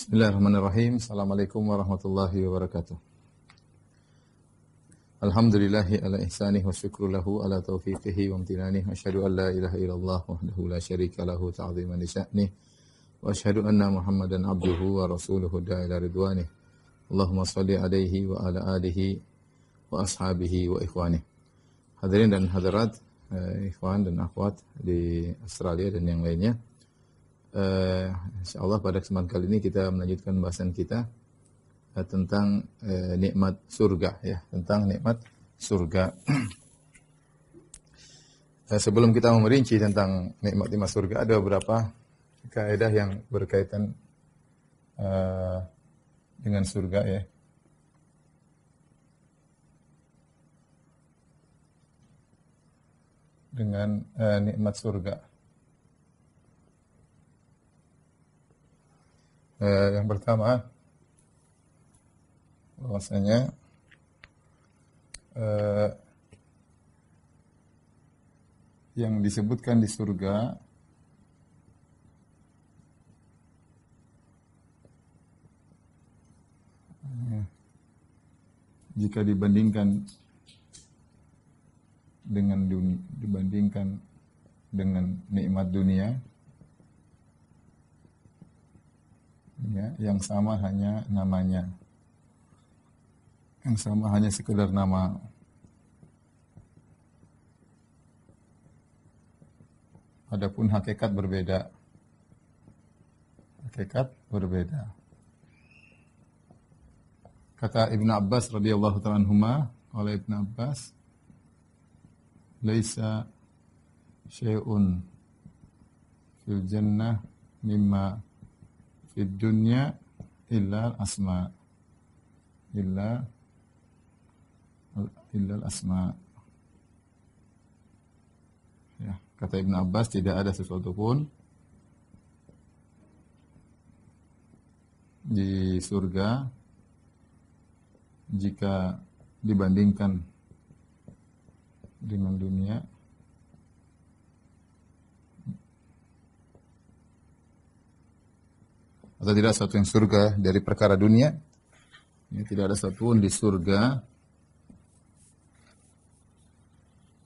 Bismillahirrahmanirrahim. Assalamualaikum warahmatullahi wabarakatuh. Alhamdulillahi ala ihsanih wa syukru lahu ala taufiqihi wa amtinanih. Wa asyhadu an la ilaha illallah wahdahu la syarika lahu ta'ziman li sya'nih. Wa asyhadu anna Muhammadan abduhu wa rasuluhu da'ila ridwanih. Allahumma salli alaihi wa ala alihi wa ashabihi wa ikhwanih. Hadirin dan hadirat, ikhwan dan akhwat di Australia dan yang lainnya. InsyaAllah pada kesempatan kali ini kita melanjutkan bahasan kita tentang nikmat surga, ya, tentang nikmat surga. Sebelum kita merinci tentang nikmat-nikmat surga, ada beberapa kaidah yang berkaitan dengan surga, ya. Dengan nikmat surga. Yang pertama, bahwasanya yang disebutkan di surga jika dibandingkan dengan nikmat dunia, ya, yang sama hanya namanya, yang sama hanya sekedar nama. Adapun hakikat berbeda. Hakikat berbeda. Kata Ibnu Abbas radhiyallahu ta'ala anhuma, oleh Ibnu Abbas, laisa syai'un fil jannah mimma fid dunya illa asma, illa asma. Ya, kata Ibnu Abbas, tidak ada sesuatu pun di surga jika dibandingkan dengan dunia atau tidak satu yang surga dari perkara dunia. Ini tidak ada satupun di surga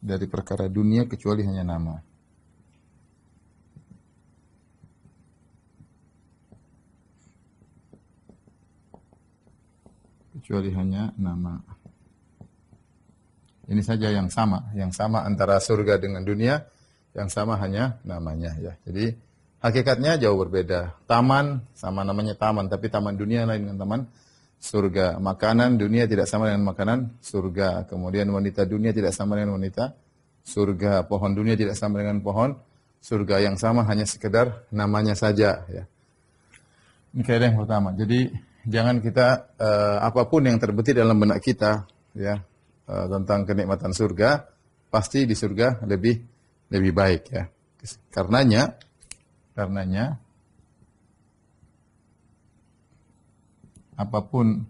dari perkara dunia kecuali hanya nama. Kecuali hanya nama. Ini saja yang sama antara surga dengan dunia, yang sama hanya namanya, ya. Jadi hakikatnya jauh berbeda. Taman sama namanya taman, tapi taman dunia lain dengan taman surga. Makanan dunia tidak sama dengan makanan surga. Kemudian wanita dunia tidak sama dengan wanita surga. Pohon dunia tidak sama dengan pohon surga. Yang sama hanya sekedar namanya saja, ya. Ini kaidah yang pertama. Jadi jangan kita apapun yang terbetik dalam benak kita, ya, tentang kenikmatan surga, pasti di surga lebih baik, ya. Karenanya apapun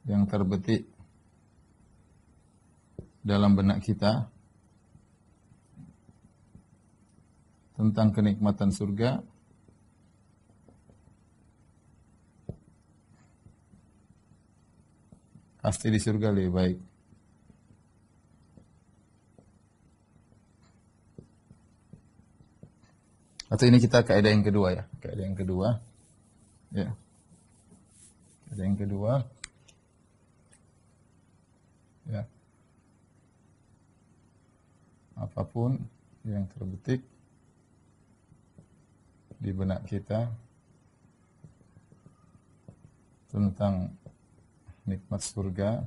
yang terbetik dalam benak kita tentang kenikmatan surga, pasti di surga lebih baik. Atau ini kita kaidah yang kedua, ya. Kaidah yang kedua. Ya. Kaidah yang kedua. Ya. Apapun yang terbetik di benak kita tentang nikmat surga,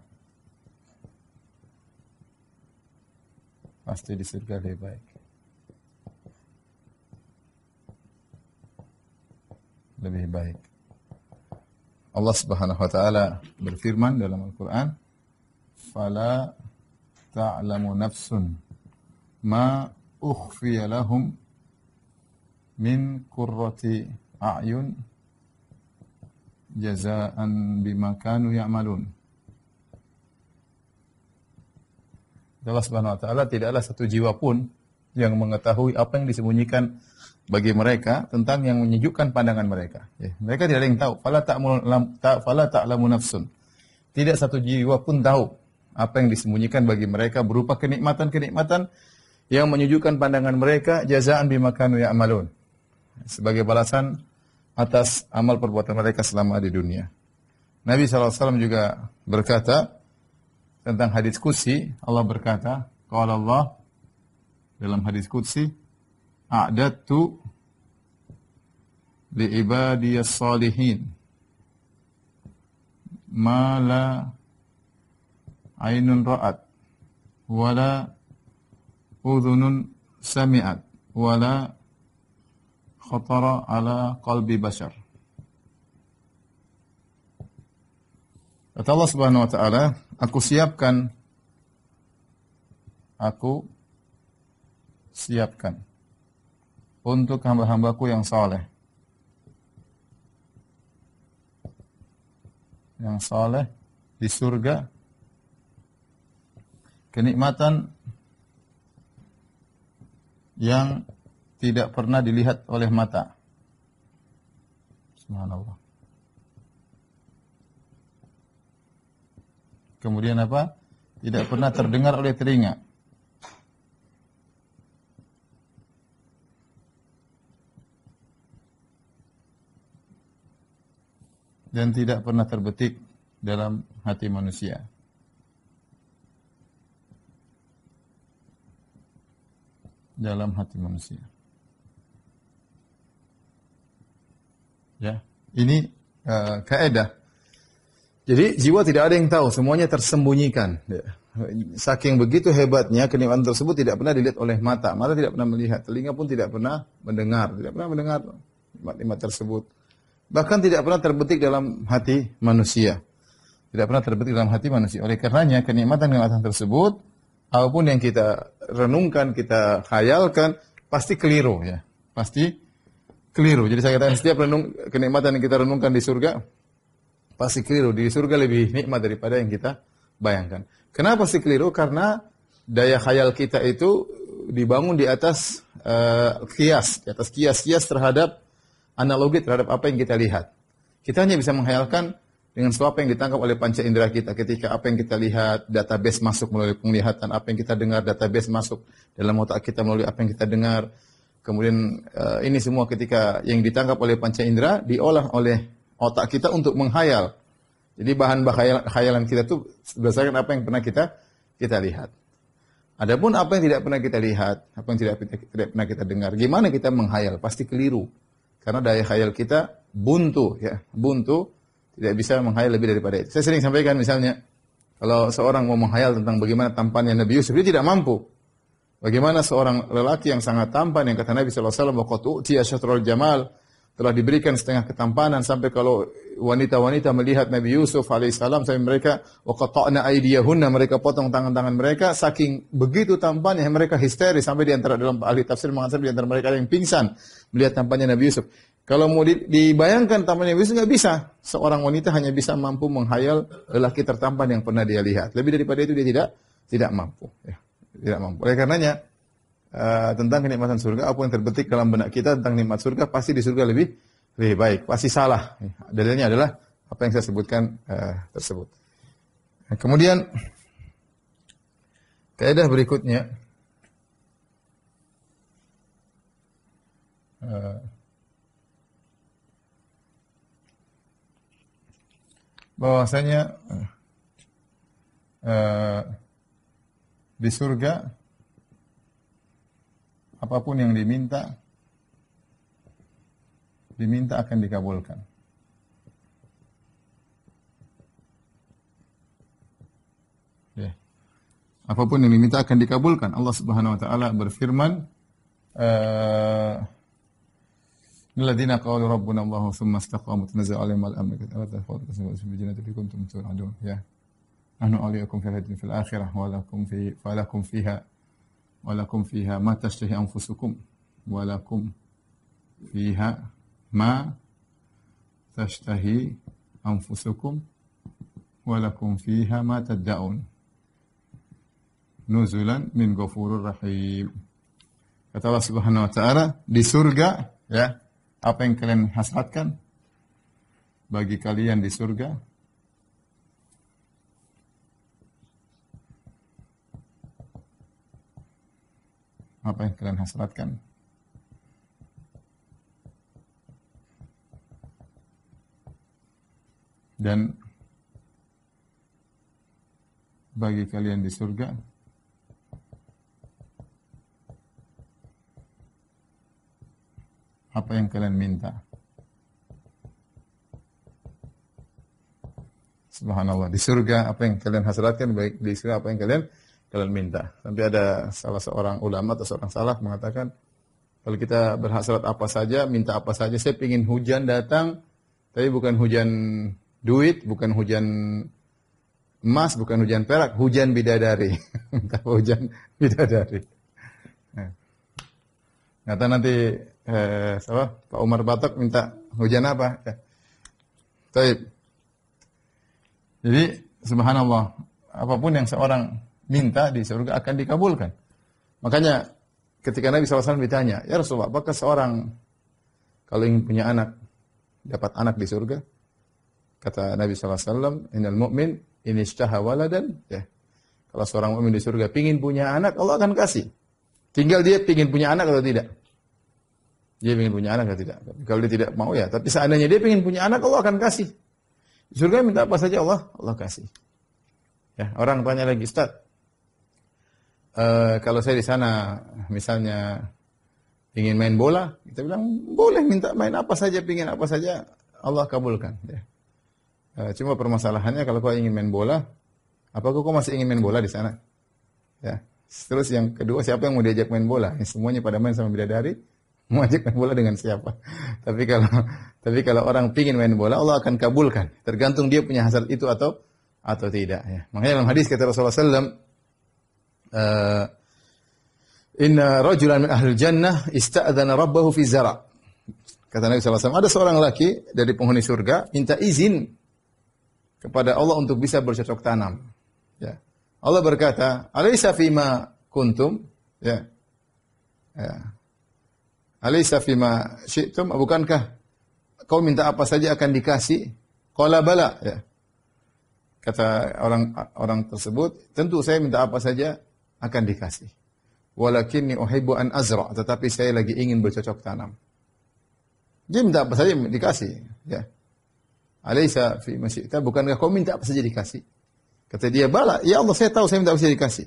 pasti di surga lebih baik. Lebih baik. Allah Subhanahu wa taala berfirman dalam Al-Qur'an, "Fala ta'lamu nafsun ma ukhfiya lahum min qurrati a'yun jazaan bima kanu ya'malun." Allah Subhanahu wa taala, tidaklah satu jiwa pun yang mengetahui apa yang disembunyikan bagi mereka tentang yang menyejukkan pandangan mereka. Ya, mereka tidak ada yang tahu. Fala ta'lamu nafsun. Tidak satu jiwa pun tahu apa yang disembunyikan bagi mereka berupa kenikmatan-kenikmatan yang menyejukkan pandangan mereka, jazaan bima kanu ya'malun. Sebagai balasan atas amal perbuatan mereka selama di dunia. Nabi SAW juga berkata tentang hadis qudsi, Allah berkata, qala Allah dalam hadis qudsi, a'dadtu li ibadiyas salihin ma la ainun ra'at wala udhunun sami'at wala khatara ala qalbi bashar. Kata Allah Subhanahu wa taala, aku siapkan untuk hamba-hambaku yang saleh. Yang saleh di surga kenikmatan yang tidak pernah dilihat oleh mata. Subhanallah. Kemudian apa? Tidak pernah terdengar oleh telinga. Dan tidak pernah terbetik dalam hati manusia. Dalam hati manusia. Ya, ini kaidah. Jadi jiwa tidak ada yang tahu, semuanya tersembunyikan. Ya. Saking begitu hebatnya kenikmatan tersebut tidak pernah dilihat oleh mata, mata tidak pernah melihat, telinga pun tidak pernah mendengar nikmat-nikmat tersebut. Bahkan tidak pernah terbetik dalam hati manusia. Tidak pernah terbetik dalam hati manusia. Oleh karenanya kenikmatan-kenikmatan tersebut, apapun yang kita renungkan, kita khayalkan, pasti keliru ya. Pasti keliru. Jadi saya katakan setiap kenikmatan yang kita renungkan di surga, pasti keliru. Di surga lebih nikmat daripada yang kita bayangkan. Kenapa pasti keliru? Karena daya khayal kita itu dibangun di atas kias. Di atas kias-kias terhadap analogi terhadap apa yang kita lihat. Kita hanya bisa menghayalkan dengan apa yang ditangkap oleh panca indera kita. Ketika apa yang kita lihat, database masuk melalui penglihatan. Apa yang kita dengar, database masuk dalam otak kita melalui apa yang kita dengar. Kemudian ini semua ketika yang ditangkap oleh panca indera diolah oleh otak kita untuk menghayal. Jadi bahan khayalan kita itu berdasarkan apa yang pernah kita lihat. Adapun apa yang tidak pernah kita lihat, apa yang tidak pernah kita dengar, gimana kita menghayal? Pasti keliru. Karena daya khayal kita buntu, ya, buntu, tidak bisa menghayal lebih daripada itu. Saya sering sampaikan misalnya, kalau seorang mau menghayal tentang bagaimana tampannya Nabi Yusuf, dia tidak mampu. Bagaimana seorang lelaki yang sangat tampan, yang kata Nabi SAW, waqad utiya syatrul jamal, telah diberikan setengah ketampanan, sampai kalau wanita-wanita melihat Nabi Yusuf alaihissalam, sampai mereka waqata'na aydiyahunna, mereka potong tangan-tangan mereka, saking begitu tampannya mereka histeris, sampai di antara dalam ahli tafsir mengatakan di antara mereka ada yang pingsan melihat tampannya Nabi Yusuf. Kalau mau dibayangkan tampannya Nabi Yusuf, nggak bisa. Seorang wanita hanya bisa mampu menghayal lelaki tertampan yang pernah dia lihat. Lebih daripada itu dia tidak mampu. Ya, tidak mampu. Oleh karenanya tentang kenikmatan surga, apa yang terbetik dalam benak kita tentang nikmat surga, pasti di surga lebih baik, pasti salah. Dalilnya adalah apa yang saya sebutkan tersebut. Nah, kemudian kaidah berikutnya, bahwasanya di surga apapun yang diminta akan dikabulkan. Ya. Apapun yang diminta akan dikabulkan. Allah Subhanahu wa taala berfirman, "Alladzina qalu rabbuna Allah tsumma istaqamu tanazzalu 'alaihim al-amru wa tafawwatu fi jannati kuntum tu'adun." Ya. Nahnu awliyaukum fil akhirah wa lakum fiha walakum fiha ma tashtahi anfusukum walakum fiha ma tashtahi anfusukum walakum fiha ma tad'un nuzulan min ghafurur rahim. Kata Allah Subhanahu wa taala, di surga ya, apa yang kalian hasratkan bagi kalian di surga? Apa yang kalian hasratkan? Dan bagi kalian di surga, apa yang kalian minta? Subhanallah, di surga apa yang kalian hasratkan, baik di surga apa yang kalian minta. Sampai ada salah seorang ulama atau seorang salaf mengatakan, kalau kita berhasrat apa saja, minta apa saja, saya ingin hujan datang, tapi bukan hujan duit, bukan hujan emas, bukan hujan perak, hujan bidadari. Minta hujan bidadari. Kata nanti Pak Umar Batok minta hujan apa? Ya. Baik. Jadi subhanallah, apapun yang seorang minta di surga akan dikabulkan. Makanya ketika Nabi SAW ditanya, ya Rasulullah, apakah seorang kalau ingin punya anak, dapat anak di surga? Kata Nabi SAW, innal mu'min in ishtaha waladan, ya. Kalau seorang mukmin di surga pingin punya anak, Allah akan kasih. Tinggal dia pingin punya anak atau tidak. Dia pingin punya anak atau tidak. Kalau dia tidak mau ya, tapi seandainya dia pingin punya anak, Allah akan kasih. Di surga minta apa saja Allah kasih. Ya, orang tanya lagi, Ustaz, kalau saya di sana misalnya ingin main bola, kita bilang boleh minta main apa saja, pingin apa saja, Allah kabulkan. Ya. Cuma permasalahannya kalau kau ingin main bola, apakah kau masih ingin main bola di sana? Ya. Terus yang kedua, siapa yang mau diajak main bola? Semuanya pada main sama bidadari, mau ajak main bola dengan siapa? Tapi kalau orang pingin main bola, Allah akan kabulkan. Tergantung dia punya hasrat itu atau tidak. Ya. Makanya dalam hadis kata Rasulullah SAW, Inna rajulan min ahlil jannah ista'adhana rabbahu fi zara'. Kata Nabi SAW, ada seorang laki dari penghuni surga minta izin kepada Allah untuk bisa bercocok tanam. Ya. Allah berkata, "Alaysa fima kuntum?" Ya. Ya. "Alaysa fima syi'tum?" Bukankah kau minta apa saja akan dikasih? Qala bala, ya. Kata orang tersebut, tentu saya minta apa saja akan dikasih. Walakinni uhibbu an azra', tetapi saya lagi ingin bercocok tanam. Dia minta apa saja dikasih, ya. Alaysa fi masyi'ta, bukankah kau minta apa saja dikasih? Kata dia, bala, ya Allah saya tahu saya minta apa saja dikasih.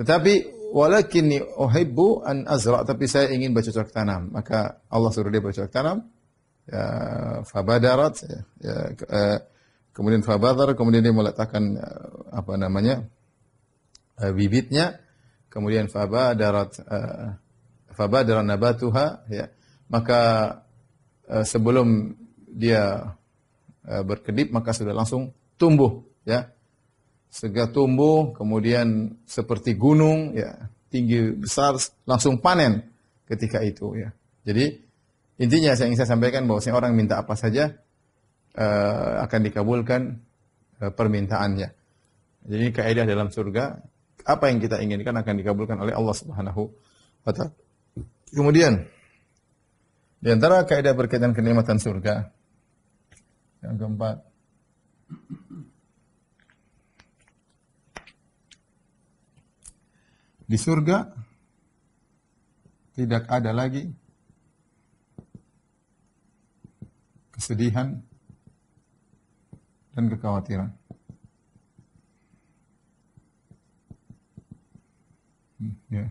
Tetapi walakinni uhibbu an azra', tapi saya ingin bercocok tanam. Maka Allah suruh dia bercocok tanam. Ya, fabadarat, ya, kemudian fabadar, kemudian dia meletakkan bibitnya, kemudian fabadarat nabatuha, ya. Maka sebelum dia berkedip maka sudah langsung tumbuh, ya. Segera tumbuh, kemudian seperti gunung, ya, tinggi besar, langsung panen ketika itu, ya. Jadi intinya yang ingin saya sampaikan bahwasanya orang minta apa saja akan dikabulkan permintaannya. Jadi kaidah dalam surga, apa yang kita inginkan akan dikabulkan oleh Allah Subhanahu wa taala. Kemudian di antara kaidah berkaitan kenikmatan surga yang keempat, di surga tidak ada lagi kesedihan dan kekhawatiran. Ya.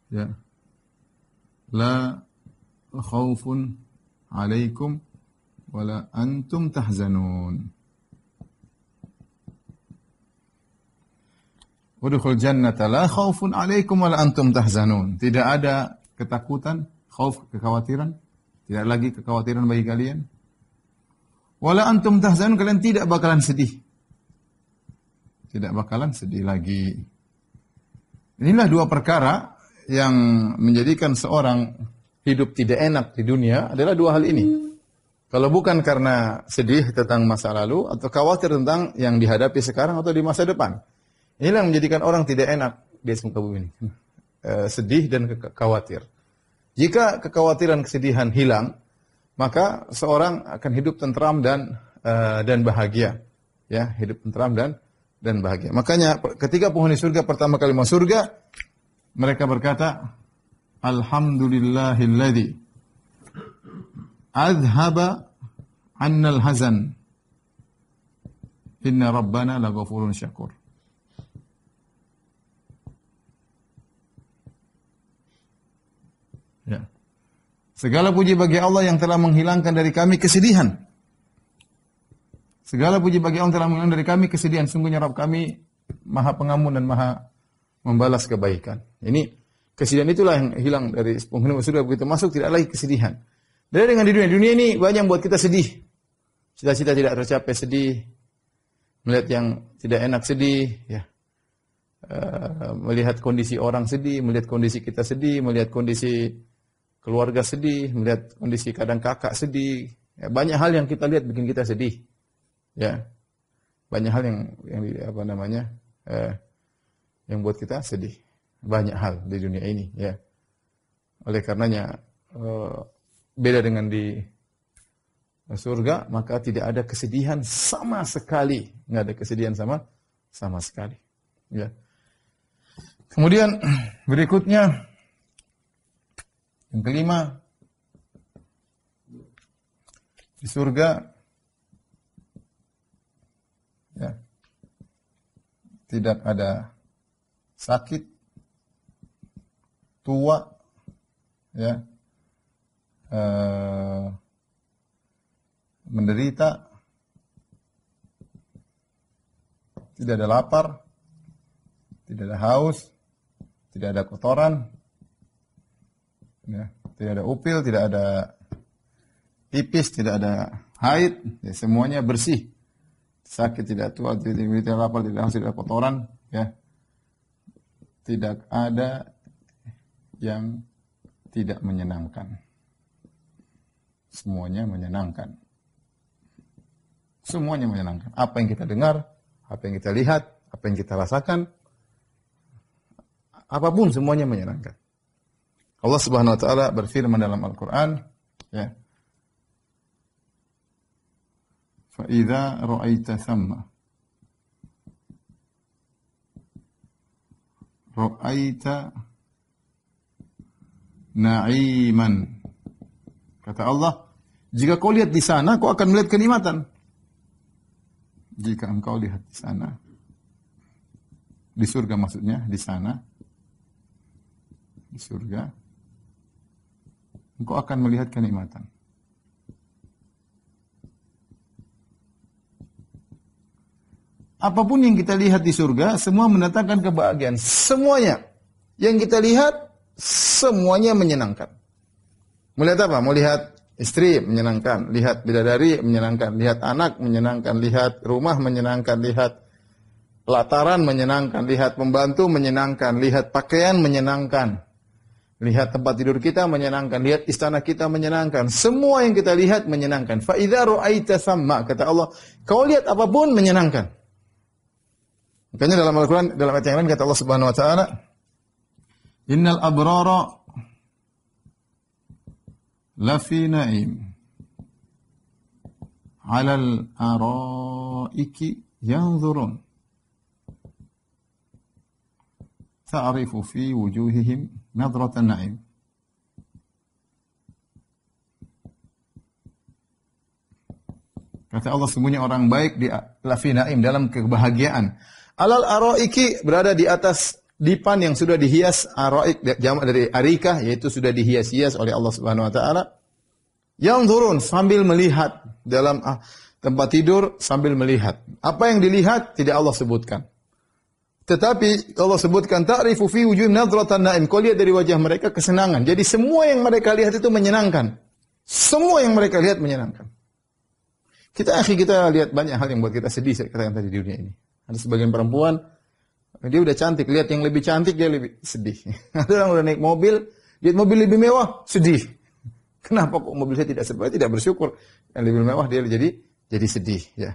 Ya. La khaufun alaikum wala antum tahzanun. Udkhul jannata la khaufun alaikum wala antum tahzanun. Tidak ada ketakutan, khauf, kekhawatiran. Tidak lagi kekhawatiran bagi kalian. Wala antum tahzanun, kalian tidak bakalan sedih. Tidak bakalan sedih lagi. Inilah dua perkara yang menjadikan seorang hidup tidak enak di dunia adalah dua hal ini. Kalau bukan karena sedih tentang masa lalu atau khawatir tentang yang dihadapi sekarang atau di masa depan. Inilah yang menjadikan orang tidak enak di muka bumi ini. sedih dan khawatir. Jika kekhawatiran, kesedihan hilang, maka seorang akan hidup tentram dan bahagia. Ya, hidup tentram dan bahagia. Makanya ketika penghuni surga pertama kali masuk surga, mereka berkata, Alhamdulillahilladzi azhaba 'annal hazan. Inna rabbana laghafurun syakur. Ya. Segala puji bagi Allah yang telah menghilangkan dari kami kesedihan. Segala puji bagi Allah yang telah menghilangkan dari kami kesedihan. Sungguhnya Rabb kami Maha Pengampun dan Maha membalas kebaikan. Ini kesedihan itulah yang hilang dari penghuni surga, begitu masuk tidak lagi kesedihan. Beda dengan di dunia. Dunia ini banyak buat kita sedih. Cita-cita tidak tercapai sedih. Melihat yang tidak enak sedih, ya. Melihat kondisi orang sedih, melihat kondisi kita sedih, melihat kondisi keluarga sedih, melihat kondisi kadang kakak sedih. Ya, banyak hal yang kita lihat bikin kita sedih. Ya. Banyak hal yang buat kita sedih. Banyak hal di dunia ini, ya. Oleh karenanya beda dengan di surga, maka tidak ada kesedihan sama sekali, nggak ada kesedihan sama sekali. Ya. Kemudian berikutnya yang kelima, di surga ya, tidak ada sakit, tua, ya, menderita, tidak ada lapar, tidak ada haus, tidak ada kotoran, ya, tidak ada upil, tidak ada pipis, tidak ada haid, ya, semuanya bersih. Sakit tidak tua, tidak lapar, tidak haus, tidak ada kotoran, ya. Tidak ada yang tidak menyenangkan. Semuanya menyenangkan. Semuanya menyenangkan. Apa yang kita dengar, apa yang kita lihat, apa yang kita rasakan, apapun semuanya menyenangkan. Allah Subhanahu wa taala berfirman dalam Al-Qur'an, ya. Fa idza ra'aita thamma ra'aita na'iman. Kata Allah, jika kau lihat di sana, kau akan melihat kenikmatan. Jika engkau lihat di sana, di surga maksudnya, di sana, di surga, engkau akan melihat kenikmatan. Apapun yang kita lihat di surga, semua mendatangkan kebahagiaan. Semuanya yang kita lihat, semuanya menyenangkan. Melihat apa? Melihat istri menyenangkan, lihat bidadari menyenangkan, lihat anak menyenangkan, lihat rumah menyenangkan, lihat lataran menyenangkan, lihat pembantu menyenangkan, lihat pakaian menyenangkan, lihat tempat tidur kita menyenangkan, lihat istana kita menyenangkan. Semua yang kita lihat menyenangkan. Fa idza ra'aita thamma, kata Allah, kau lihat apapun menyenangkan. Makanya dalam Al-Quran, dalam ayat yang lain kata Allah Subhanahu wa taala, innal abrara lafi na'im 'alal araiki yanzurun ta'rifu fi wujuhihim nadratan na'im. Kata Allah, sesungguhnya orang baik di lafi na'im, dalam kebahagiaan. Alal araiki, berada di atas dipan yang sudah dihias. Araik jamak dari arikah, yaitu sudah dihias-hias oleh Allah Subhanahu wa taala. Yang turun sambil melihat dalam tempat tidur, sambil melihat. Apa yang dilihat tidak Allah sebutkan. Tetapi Allah sebutkan ta'rifu fi wujuhihim nadratan na'im. Kau lihat dari wajah mereka kesenangan. Jadi semua yang mereka lihat itu menyenangkan. Semua yang mereka lihat menyenangkan. Kita lihat banyak hal yang buat kita sedih, saya katakan tadi di dunia ini. Ada sebagian perempuan, dia udah cantik, lihat yang lebih cantik dia lebih sedih. Ada orang udah naik mobil, lihat mobil lebih mewah, sedih. Kenapa kok mobil saya tidak serba, tidak bersyukur. Yang lebih mewah dia jadi sedih, ya.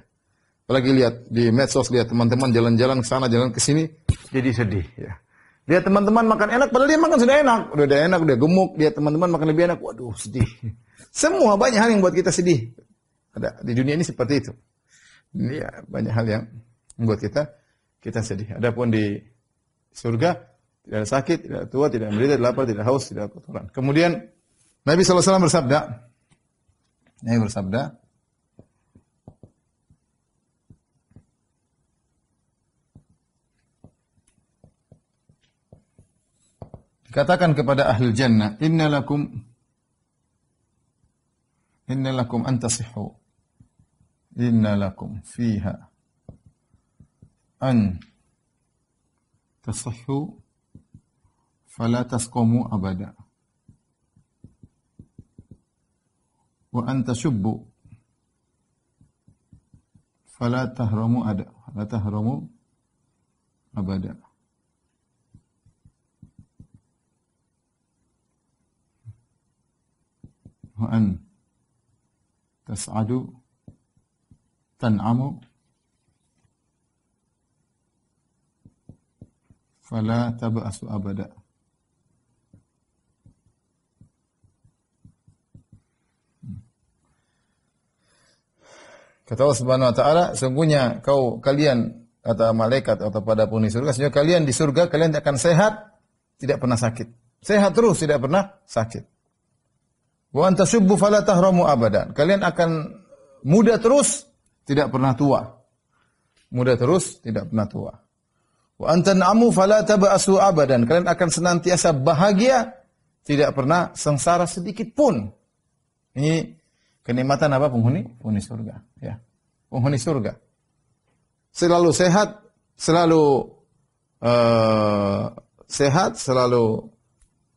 Apalagi lihat di medsos, lihat teman-teman jalan-jalan ke sana, jalan ke sini, jadi sedih, ya. Dia teman-teman makan enak, padahal dia makan sudah enak. Udah enak, udah gemuk. Dia teman-teman makan lebih enak. Waduh, sedih. Semua banyak hal yang buat kita sedih. Ada di dunia ini seperti itu. Ini ya, banyak hal yang membuat kita sedih. Adapun di surga tidak ada sakit, tidak ada tua, tidak menderita, tidak lapar, tidak haus, tidak kotoran. Kemudian Nabi SAW bersabda, katakan kepada ahli jannah, inna lakum an tasihhu. Inna lakum fiha an tasihhu fala tasqumu abada. Wa an tashubbu fala tahramu abada. Wa an tas'adu tan'amu fala tab'asu abada. Kata Allah Subhanahu wa taala, sungguhnya kalian kata malaikat atau pada penghuni surga, sungguhnya kalian di surga kalian akan sehat, tidak pernah sakit. Sehat terus, tidak pernah sakit. Wa anta subbu fala tahramu abadan. Kalian akan muda terus, tidak pernah tua. Muda terus, tidak pernah tua. Wa anta na'amu fala tab'asu abadan. Kalian akan senantiasa bahagia, tidak pernah sengsara sedikit pun. Ini kenikmatan apa penghuni surga, ya. Penghuni surga. Selalu sehat, selalu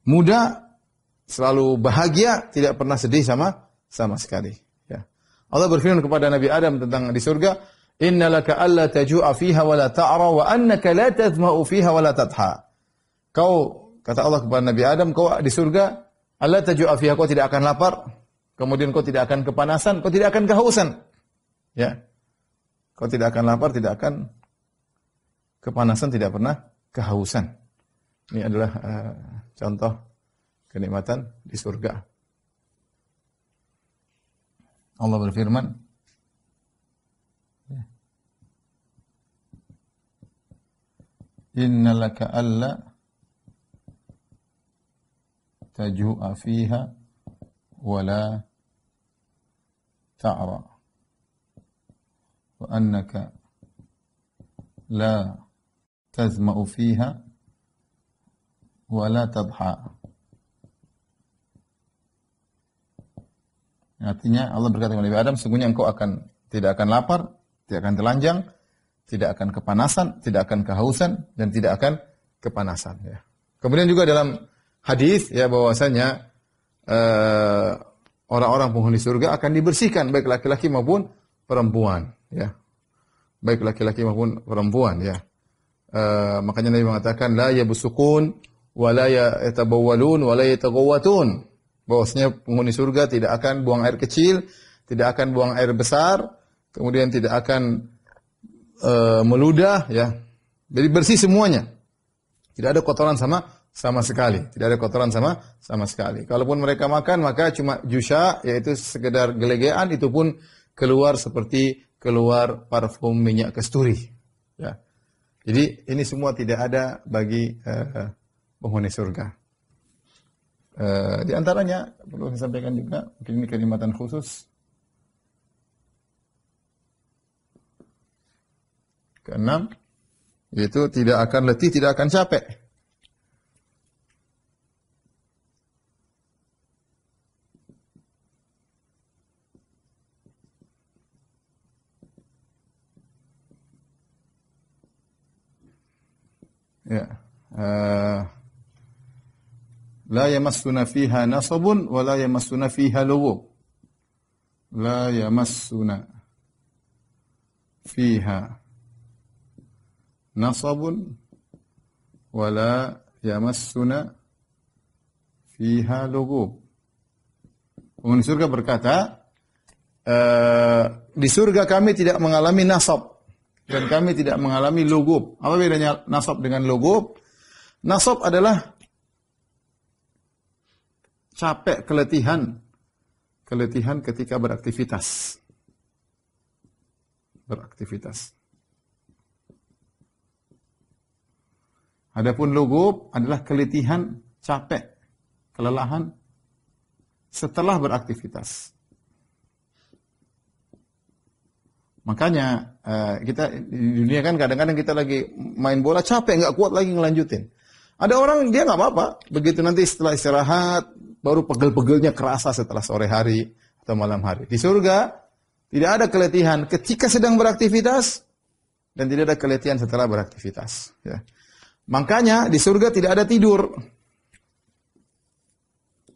muda, selalu bahagia, tidak pernah sedih sama sekali, ya. Allah berfirman kepada Nabi Adam tentang di surga, innalaka alla taju'a fiha wa la ta'ra wa annaka la tazma'u fiha wa la tadha. Kau, kata Allah kepada Nabi Adam, kau di surga alla taju'a fiha, kau tidak akan lapar, kemudian kau tidak akan kepanasan, kau tidak akan kehausan. Ya. Kau tidak akan lapar, tidak akan kepanasan, tidak pernah kehausan. Ini adalah contoh kenikmatan di surga. Allah berfirman, Inna laka alla taju'a fiha wala ta'ra wa annaka la tazma'u fiha wala tadha. Artinya Allah berkata kepada Nabi Adam, sungguhnya engkau tidak akan lapar, tidak akan telanjang, tidak akan kepanasan, tidak akan kehausan, dan tidak akan kepanasan. Ya. Kemudian juga dalam hadis ya bahwasanya orang-orang penghuni surga akan dibersihkan baik laki-laki maupun perempuan. Ya, baik laki-laki maupun perempuan. Ya, makanya Nabi mengatakan la yabsukun wa la yatabawwalun wa la yataghawwatun. Bahwasanya penghuni surga tidak akan buang air kecil, tidak akan buang air besar, kemudian tidak akan meludah, ya. Jadi bersih semuanya. Tidak ada kotoran sama sekali. Tidak ada kotoran sama sekali. Kalaupun mereka makan, maka cuma jusha, yaitu sekedar gelegean, itu pun keluar seperti keluar parfum minyak kasturi. Ya. Jadi ini semua tidak ada bagi penghuni surga. Di antaranya perlu saya sampaikan juga, mungkin ini kenikmatan khusus. Keenam, yaitu tidak akan letih, tidak akan capek. Ya. La yamassuna fiha nasabun wa la yamassuna fiha lughub. La yamassuna fiha nasabun wa la yamassuna fiha lughub. Penghuni surga berkata, di surga kami tidak mengalami nasab dan kami tidak mengalami lughub. Apa bedanya nasab dengan lughub? Nasab adalah capek, keletihan ketika beraktivitas. Adapun lugub adalah keletihan, capek, kelelahan setelah beraktivitas. Makanya kita di dunia kan kadang-kadang kita lagi main bola capek, nggak kuat lagi ngelanjutin. Ada orang dia nggak apa-apa, begitu nanti setelah istirahat baru pegel-pegelnya kerasa setelah sore hari atau malam hari. Di surga tidak ada keletihan ketika sedang beraktivitas dan tidak ada keletihan setelah beraktivitas. Ya. Makanya di surga tidak ada tidur.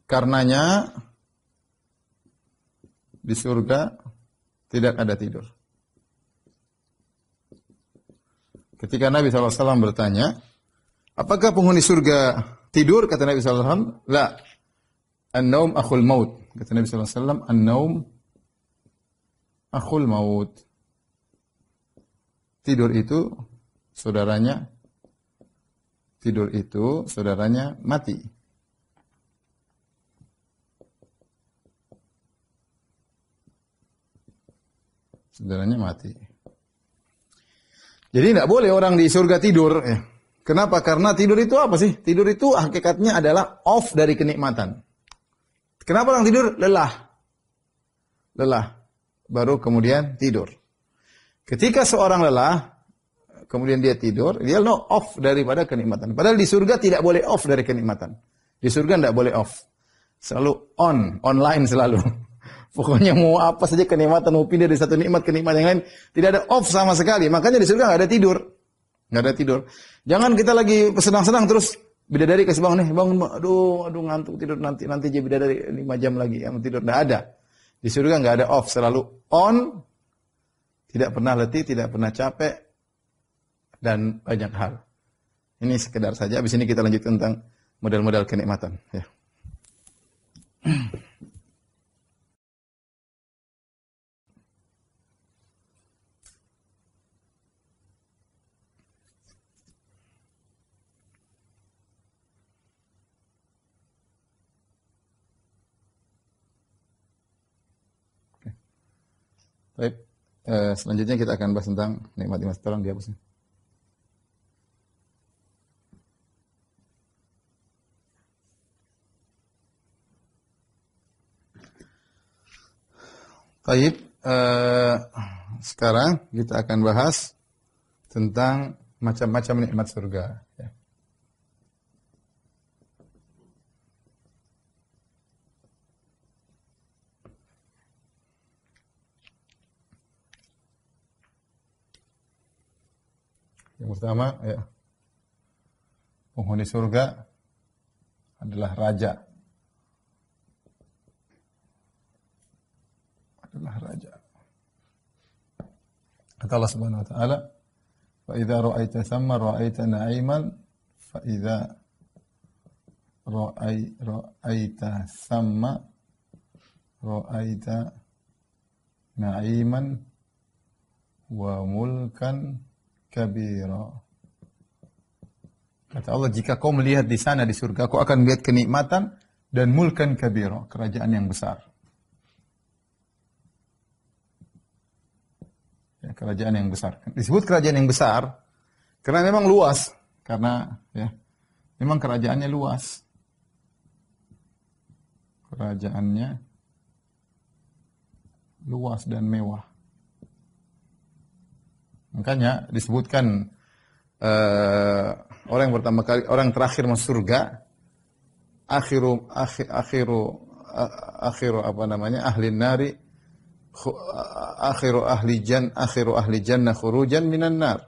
Karenanya di surga tidak ada tidur. Ketika Nabi SAW bertanya, apakah penghuni surga tidur? Kata Nabi SAW, la. An-naum akhul maut. Kata Nabi SAW, an-naum akhul maut. Tidur itu saudaranya mati. Saudaranya mati. Jadi tidak boleh orang di surga tidur. Ya. Kenapa? Karena tidur itu apa sih? Tidur itu hakikatnya adalah off dari kenikmatan. Kenapa orang tidur? Lelah. Baru kemudian tidur. Ketika seorang lelah, kemudian dia tidur, dia off daripada kenikmatan. Padahal di surga tidak boleh off dari kenikmatan. Di surga tidak boleh off. Selalu online selalu. Pokoknya mau apa saja kenikmatan, mau pindah dari satu nikmat ke nikmat yang lain, tidak ada off sama sekali. Makanya di surga nggak ada tidur. Jangan kita lagi senang-senang terus bidadari kasih bangun nih, bangun, aduh ngantuk tidur nanti aja bidadari 5 jam lagi yang tidur. Nggak ada. Di surga nggak ada off, selalu on, tidak pernah letih, tidak pernah capek, dan banyak hal. Ini sekedar saja. Habis ini kita lanjut tentang model-model kenikmatan. Ya. Baik, selanjutnya kita akan bahas tentang nikmat-nikmat. Tolong dihapusnya. Baik, sekarang kita akan bahas tentang macam-macam nikmat surga. Ya. Yang pertama, ya, penghuni surga adalah raja. Kata Allah Subhanahu wa taala, "Fa idza ra'aita thamma ra'aita na'iman, fa idza ra'aita thamma ra'aita na'iman wa mulkan kabira." Kata Allah, jika kau melihat di sana di surga, kau akan melihat kenikmatan dan mulkan kabira, kerajaan yang besar. Ya, kerajaan yang besar. Disebut kerajaan yang besar karena memang luas, karena ya memang kerajaannya luas. Kerajaannya luas dan mewah. Makanya disebutkan orang yang pertama kali, orang terakhir masuk surga, akhiru apa namanya, ahli nari, akhiru ahli jannah khurujan minan nar.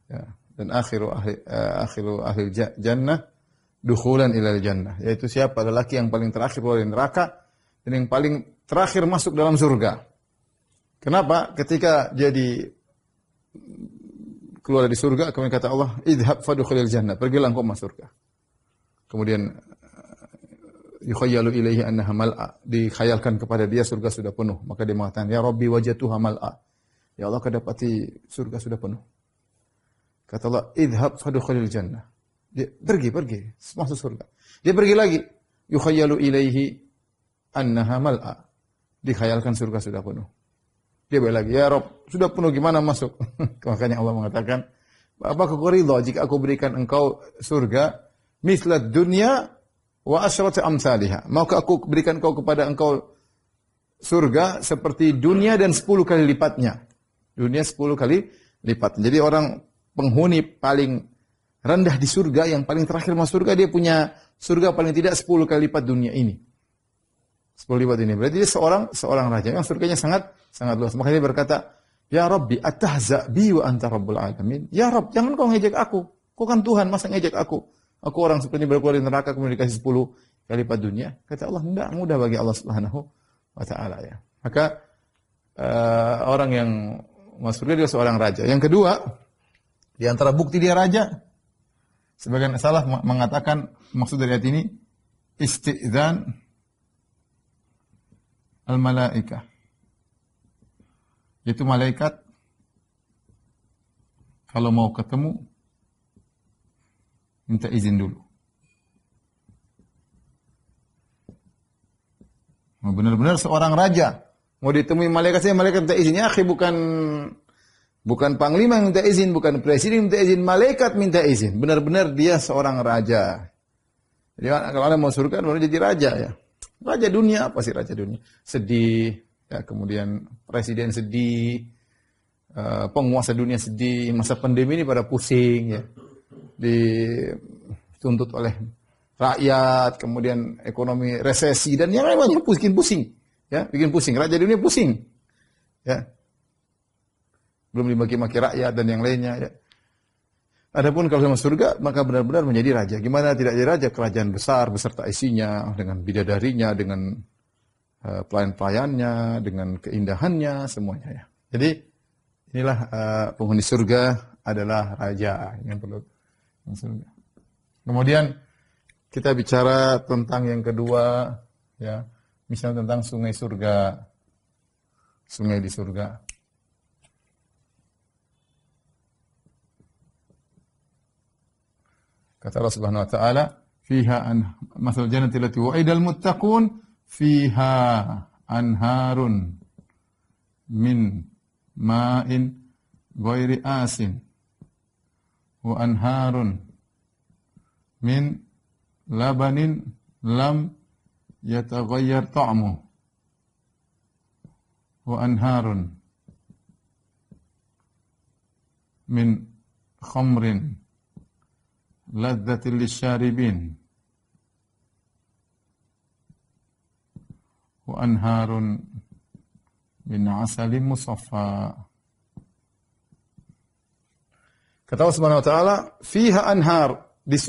Ya, dan akhiru ahli jannah dukhulan ilal jannah, yaitu siapa? Lelaki yang paling terakhir keluar dari neraka dan yang paling terakhir masuk dalam surga. Kenapa? Ketika jadi keluar dari surga, kemudian kata Allah, idhab fadkhulil jannah, pergilah engkau masuk surga. Kemudian yukhayyalu ilaihi annaha mal'a, dikhayalkan kepada dia surga sudah penuh, maka dia mengatakan, ya Rabbi wajatuha mal'a, ya Allah kedapati surga sudah penuh. Kata Allah, idhab fadkhulil jannah, Dia pergi, masuk surga. Dia pergi lagi. Yukhayyalu ilaihi annaha mal'a. Dikhayalkan surga sudah penuh. Dia balik lagi, ya Rob, sudah penuh gimana masuk? Makanya Allah mengatakan, apakah kau ridha jika aku berikan engkau surga mislat dunya wa asyrati amsalihha? Maukah aku berikan kepada engkau surga seperti dunia dan 10 kali lipatnya? Dunia 10 kali lipat. Jadi orang penghuni paling rendah di surga, yang paling terakhir masuk surga, dia punya surga paling tidak 10 kali lipat dunia ini. 10 lipat ini. Berarti dia seorang raja yang surganya sangat luas. Makanya dia berkata, ya Rabbi atahza bi wa anta rabbul alamin. Ya Rabb, jangan kau ngejek aku. Kau kan Tuhan, masa ngejek aku? Aku orang seperti berkeluar dari neraka kemudian dikasih 10 kali lipat dunia. Kata Allah, enggak mudah bagi Allah Subhanahu wa taala ya. Maka orang yang masuk surga dia seorang raja. Yang kedua, di antara bukti dia raja, sebagian salah mengatakan maksud dari ayat ini istidzan al-malaikah. Yaitu malaikat kalau mau ketemu minta izin dulu. Benar-benar seorang raja mau ditemui malaikat, saya malaikat minta izin. Ya, akhi, bukan panglima yang minta izin, bukan presiden yang minta izin, malaikat minta izin. Benar-benar dia seorang raja. Jadi kalau orang mau surga baru jadi raja ya. Raja dunia, apa sih raja dunia? Sedih, ya, kemudian presiden sedih, penguasa dunia sedih, masa pandemi ini pada pusing ya. Dituntut oleh rakyat, kemudian ekonomi resesi dan yang lainnya bikin pusing. Ya, bikin pusing. Raja dunia pusing. Ya. Belum dimaki-maki rakyat dan yang lainnya ya. Adapun kalau masuk surga maka benar-benar menjadi raja. Gimana tidak jadi raja? Kerajaan besar beserta isinya, dengan bidadarinya, dengan pelayan-pelayannya, dengan keindahannya semuanya ya. Jadi inilah penghuni surga adalah raja yang perlu surga. Kemudian kita bicara tentang yang kedua ya, misalnya tentang sungai surga. Sungai di surga. Kata Allah Subhanahu wa taala, "Fiha masal jannati allati wa'idal muttaqun, fiha anharun min ma'in ghairi asin wa anharun min labanin lam yataghayyar ta'muhu wa anharun min khamrin ladzatil lisyaribin wa anharun min asalin musaffa." Kata Allah Subhanahu wa taala, fiha anhar, di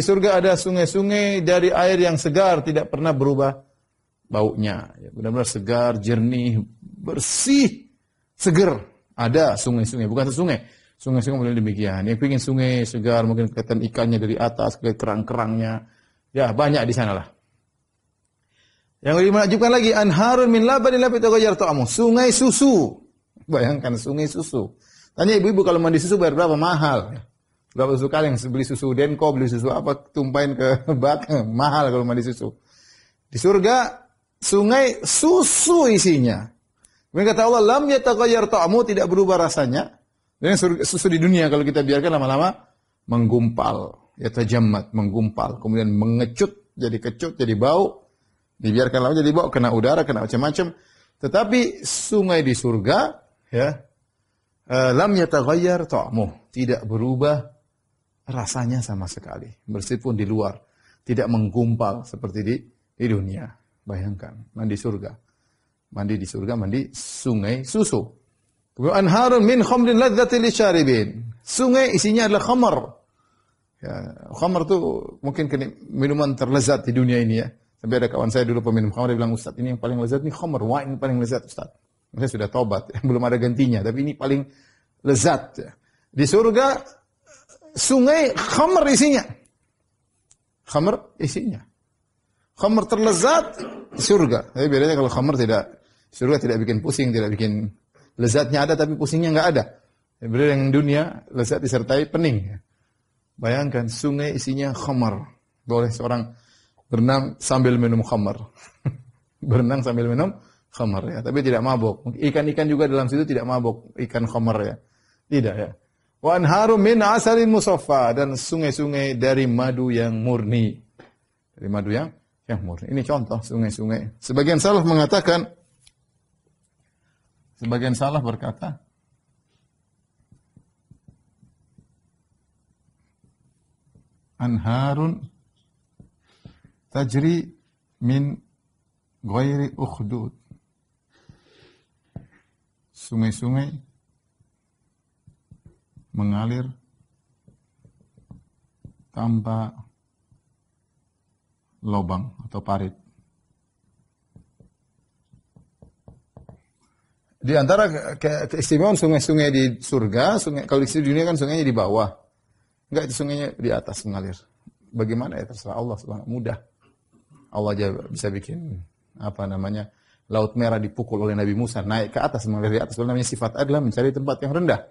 surga ada sungai-sungai dari air yang segar, tidak pernah berubah baunya. Ya, benar-benar segar, jernih, bersih, seger. Ada sungai-sungai, bukan sungai. Sungai-sungai model demikian. Yang ingin sungai segar, mungkin kelihatan ikannya dari atas, kelihatan kerang-kerangnya. Ya, banyak di sana lah. Yang lebih menakjubkan lagi, anharun min labanin lam yataghayyar ta'muhu, sungai susu. Bayangkan sungai susu. Tanya ibu-ibu kalau mandi susu bayar berapa? Mahal. Berapa susu kalian beli susu Denko, beli susu apa, tumpahin ke bak, mahal kalau mandi susu. Di surga sungai susu isinya. Kemudian kata Allah, lam yataghayyar ta'muhu, tidak berubah rasanya. Dan susu di dunia kalau kita biarkan lama-lama menggumpal, ya tajammat, menggumpal, kemudian mengecut, jadi kecut, jadi bau. Dibiarkan lama jadi bau, kena udara, kena macam-macam. Tetapi sungai di surga, ya, lam yataghayyar ta'muhu, tidak berubah rasanya sama sekali. Meskipun di luar, tidak menggumpal seperti di dunia. Bayangkan, mandi surga. Mandi di surga, mandi sungai susu. Anharun min khamrin ladzatil lisyaribin. Sungai isinya adalah khamar. Ya, khamar itu mungkin minuman terlezat di dunia ini ya. Sampai ada kawan saya dulu peminum khamar, dia bilang, "Ustaz, ini yang paling lezat ini khamar, wine paling lezat, Ustaz." Saya sudah taubat, ya. Belum ada gantinya, tapi ini paling lezat ya. Di surga sungai khamar isinya. Khamar isinya. Khamar terlezat di surga. Tapi bedanya kalau khamar surga tidak bikin pusing, tidak bikin. Lezatnya ada tapi pusingnya enggak ada. Berbeda dengan dunia, lezat disertai pening. Bayangkan sungai isinya khamar. Boleh seorang berenang sambil minum khamar. Berenang sambil minum khamar ya, tapi tidak mabuk. Ikan-ikan juga dalam situ tidak mabuk, ikan khamar ya. Tidak ya. Wa anharum min asalin musaffa, dan sungai-sungai dari madu yang murni. Dari madu yang murni. Ini contoh sungai-sungai. Sebagian salaf berkata, anharun tajri min ghairi ukhdud. Sungai-sungai mengalir tanpa lubang atau parit. Di antara keistimewaan sungai-sungai di surga, kalau di dunia kan sungainya di bawah. Enggak, itu sungainya di atas mengalir. Bagaimana ya, terserah Allah Subhanahu, mudah. Allah aja bisa bikin Laut Merah dipukul oleh Nabi Musa, naik ke atas, mengalir di atas. Namanya sifat adalah mencari tempat yang rendah.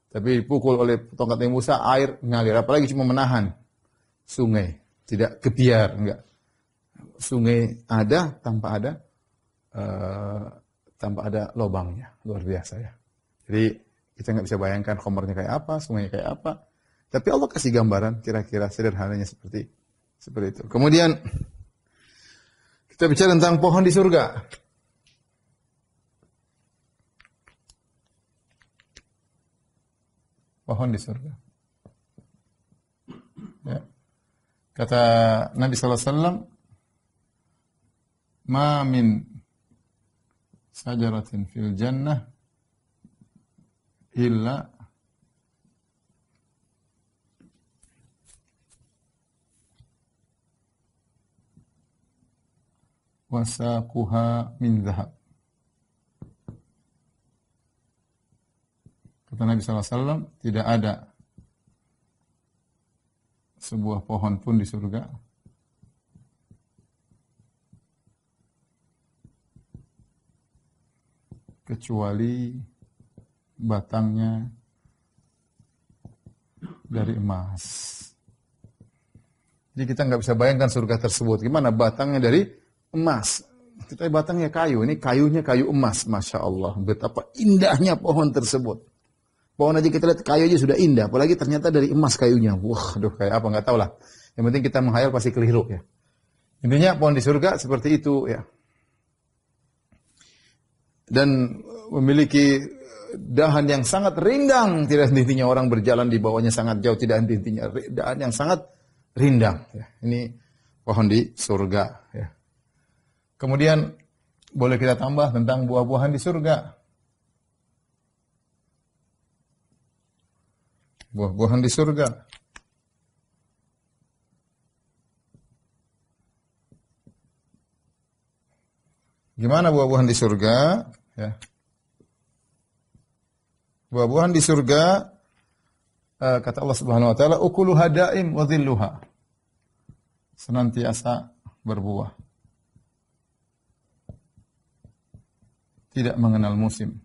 Tapi dipukul oleh tongkat Nabi Musa, air mengalir. Apalagi cuma menahan sungai, tidak kebiar, enggak. Sungai ada tanpa ada lubangnya, luar biasa ya. Jadi kita nggak bisa bayangkan khamrnya kayak apa, sungainya kayak apa. Tapi Allah kasih gambaran kira-kira sederhananya seperti itu. Kemudian kita bicara tentang pohon di surga. Pohon di surga. Ya. Kata Nabi sallallahu alaihi wasallam, "Ma min sajaratin fil jannah illa wasaquha min zahab." Kata Nabi SAW, tidak ada sebuah pohon pun di surga kecuali batangnya dari emas. Jadi kita nggak bisa bayangkan surga tersebut. Gimana batangnya dari emas? Kita batangnya kayu. Ini kayunya kayu emas. Masya Allah. Betapa indahnya pohon tersebut. Pohon aja kita lihat kayu aja sudah indah. Apalagi ternyata dari emas kayunya. Wah, aduh kayak apa nggak tahu lah. Yang penting kita menghayal pasti keliru ya. Intinya pohon di surga seperti itu ya. Dan memiliki dahan yang sangat rindang, tidak henti-hentinya orang berjalan di bawahnya sangat jauh, tidak henti-hentinya, dahan yang sangat rindang ya. Ini pohon di surga ya. Kemudian boleh kita tambah tentang buah-buahan di surga. Buah-buahan di surga. Gimana buah-buahan di surga? Ya. Buah-buahan di surga, kata Allah Subhanahu Wa Taala, ukuluha daim wa dhilluha, senantiasa berbuah, tidak mengenal musim.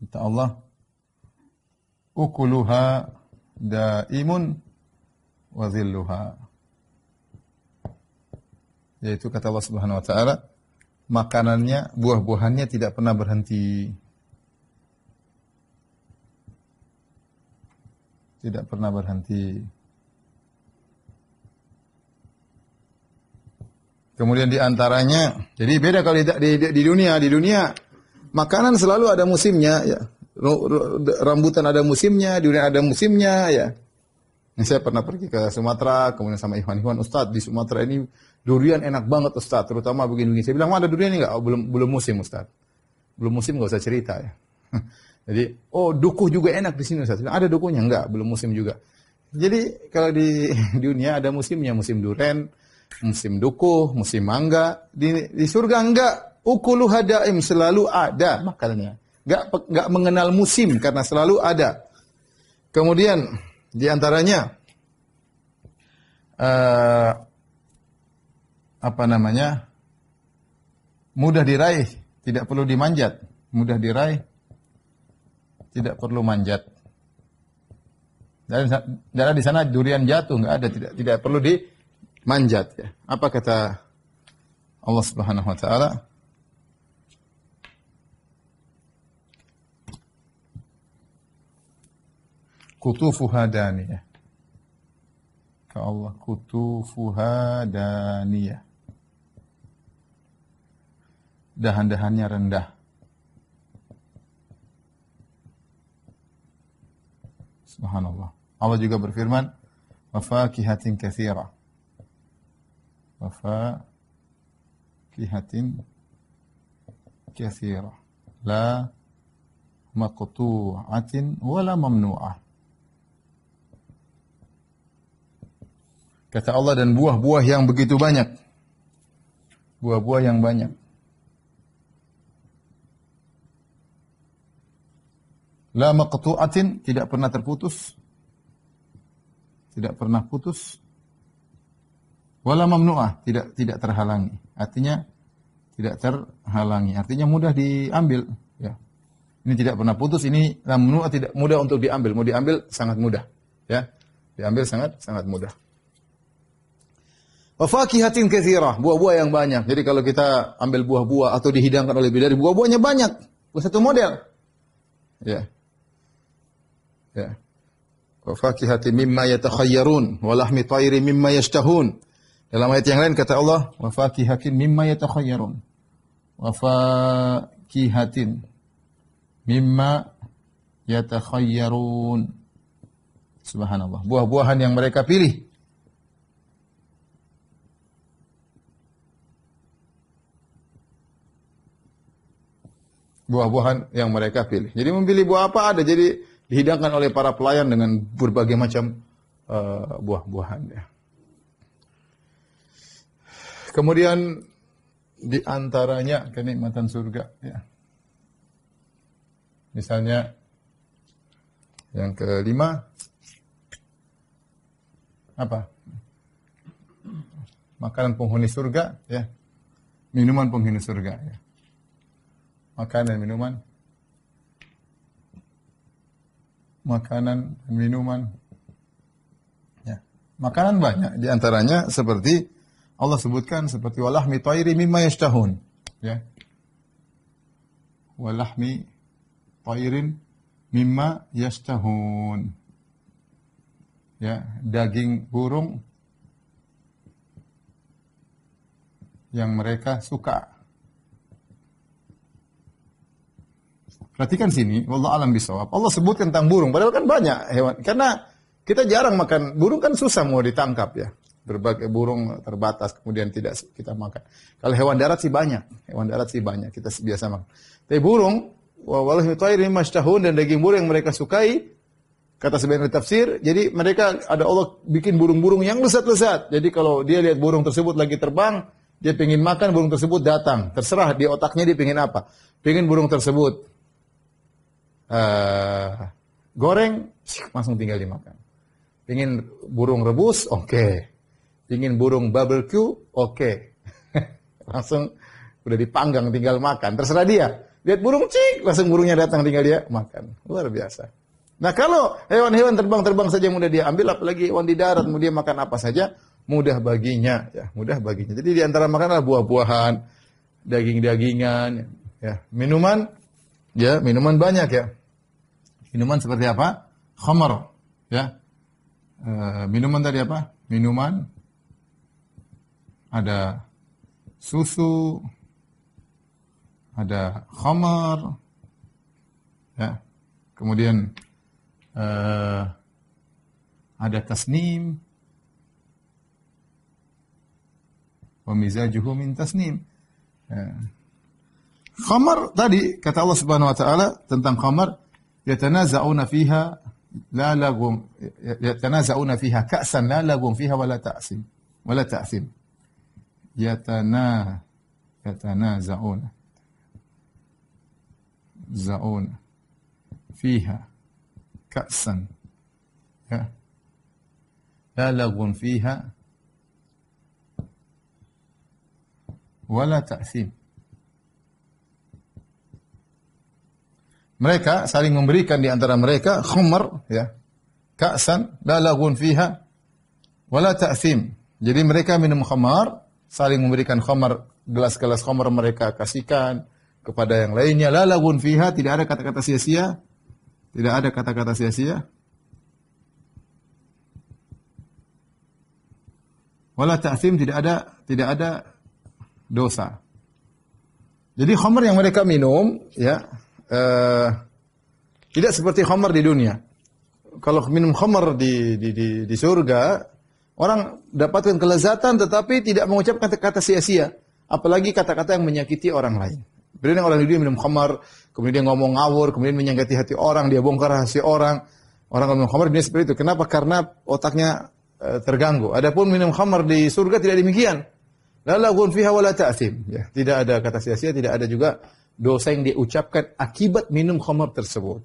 Kata Allah, ukuluha daimun wa dhilluha, yaitu kata Allah Subhanahu wa taala, makanannya, buah-buahannya tidak pernah berhenti. Tidak pernah berhenti. Kemudian di antaranya, jadi beda kalau di dunia makanan selalu ada musimnya ya. Rambutan ada musimnya, durian ada musimnya ya. Saya pernah pergi ke Sumatera, kemudian sama Ikhwan-Ikhwan, Ustaz di Sumatera ini durian enak banget Ustaz, terutama begini-begini. Saya bilang, ada durian ini enggak? Oh, belum musim Ustaz. Belum musim enggak usah cerita ya. Jadi, dukuh juga enak di sini Ustaz. Ada dukuhnya enggak? Belum musim juga. Jadi, kalau di dunia ada musimnya, musim durian, musim dukuh, musim mangga. Di surga enggak. Ukuluha daim, selalu ada makanannya. Enggak mengenal musim karena selalu ada. Kemudian di antaranya mudah diraih, tidak perlu dimanjat, mudah diraih, tidak perlu manjat. Dan di sana durian jatuh, nggak ada, tidak perlu dimanjat. Ya. Apa kata Allah Subhanahu Wa Taala? Kutufuha daniyah. Ke Allah, kutufuha daniyah. Dahan-dahannya rendah. Subhanallah. Allah juga berfirman, wa fakihatin katsira. Wa fakihatin katsira. La maqtu'atin wala mamnu'ah. Kata Allah, dan buah-buah yang begitu banyak. Buah-buah yang banyak. La maqtu'atin, tidak pernah terputus. Tidak pernah putus. Wala mamnu'ah, tidak terhalangi. Artinya tidak terhalangi. Artinya mudah diambil, ya. Ini tidak pernah putus, ini la mamnu'ah, tidak mudah untuk diambil. Mau diambil sangat mudah, ya. Diambil sangat mudah. Wa fakihatin katsirah, buah-buah yang banyak. Jadi kalau kita ambil buah-buah atau dihidangkan oleh bidadari, buah-buahnya banyak. Bukan satu model. Ya. Ya. Wa fakihatin mimma yatakhayyarun wa lahmi tayri mimma yashtahun. Dalam ayat yang lain kata Allah, wa fakihatin mimma yatakhayyarun. Wa fakihatin mimma yatakhayyarun. Subhanallah. Buah-buahan yang mereka pilih. Buah-buahan yang mereka pilih. Jadi memilih buah apa ada, jadi dihidangkan oleh para pelayan dengan berbagai macam buah-buahan. Ya. Kemudian di antaranya kenikmatan surga. Ya. Misalnya yang kelima, apa? Makanan penghuni surga, ya. Minuman penghuni surga. Ya. Makanan, minuman. Makanan dan minuman. Ya. Makanan banyak. Di antaranya seperti Allah sebutkan seperti walahmi tayri mimma yashtahun. Ya. Walahmi tayrin mimma yashtahun. Ya, daging burung yang mereka suka. Perhatikan sini, wallahu alam bisawab. Allah sebut tentang burung, padahal kan banyak hewan. Karena kita jarang makan burung, kan susah mau ditangkap ya. Berbagai burung terbatas, kemudian tidak kita makan. Kalau hewan darat sih banyak, kita biasa makan. Tapi burung, wallahi tayrin mashtahun, dan daging burung yang mereka sukai, kata sebagian tafsir, jadi mereka ada Allah bikin burung-burung yang lesat-lesat. Jadi kalau dia lihat burung tersebut lagi terbang, dia pengen makan, burung tersebut datang. Terserah di otaknya dia pengen apa. Pengen burung tersebut goreng, langsung tinggal dimakan. Pingin burung rebus, oke. Pingin burung barbecue, oke. Langsung udah dipanggang, tinggal makan. Terserah dia. Lihat burung, langsung burungnya datang, tinggal dia makan. Luar biasa. Nah kalau hewan-hewan terbang-terbang saja mudah dia ambil, apalagi hewan di darat, mau dia makan apa saja, mudah baginya. Ya, mudah baginya. Jadi di antara makanan adalah buah-buahan, daging-dagingan, ya, minuman, ya, minuman banyak ya. Minuman seperti apa? Khamar, ya. Minuman tadi apa? Minuman ada susu, ada khamar, ya. Kemudian ada tasnim, wa mizajuhu min tasnim. Ya. Khamar tadi kata Allah Subhanahu wa taala tentang khamar, yatanaza'una fiha la lagum, yatanaza'una fiha ka'san la lagum fiha wala ta'sim wala ta'sim. Yatanaza'una fiha ka'san, ya, la lagum fiha wala ta'sim. Mereka saling memberikan di antara mereka khamr, ya. Ka'san la lagun fiha wala ta'thim. Jadi mereka minum khamar, saling memberikan khamar, gelas-gelas khamar mereka kasihkan kepada yang lainnya. La lagun fiha, tidak ada kata-kata sia-sia. Tidak ada kata-kata sia-sia. Wala ta'thim, tidak ada dosa. Jadi khamar yang mereka minum, ya, tidak seperti khamar di dunia. Kalau minum khamar di surga, orang dapatkan kelezatan tetapi tidak mengucapkan kata-kata sia-sia, apalagi kata-kata yang menyakiti orang lain. Berbeda orang di dunia minum khamar, kemudian dia ngomong ngawur, kemudian menyakiti hati orang, dia bongkar rahasia orang. Orang kalau minum khamar di dunia seperti itu. Kenapa? Karena otaknya terganggu. Adapun minum khamar di surga tidak demikian. La lagun fiha wala ta'thim. Ya, tidak ada kata sia-sia, tidak ada juga dosa yang diucapkan akibat minum khamar tersebut.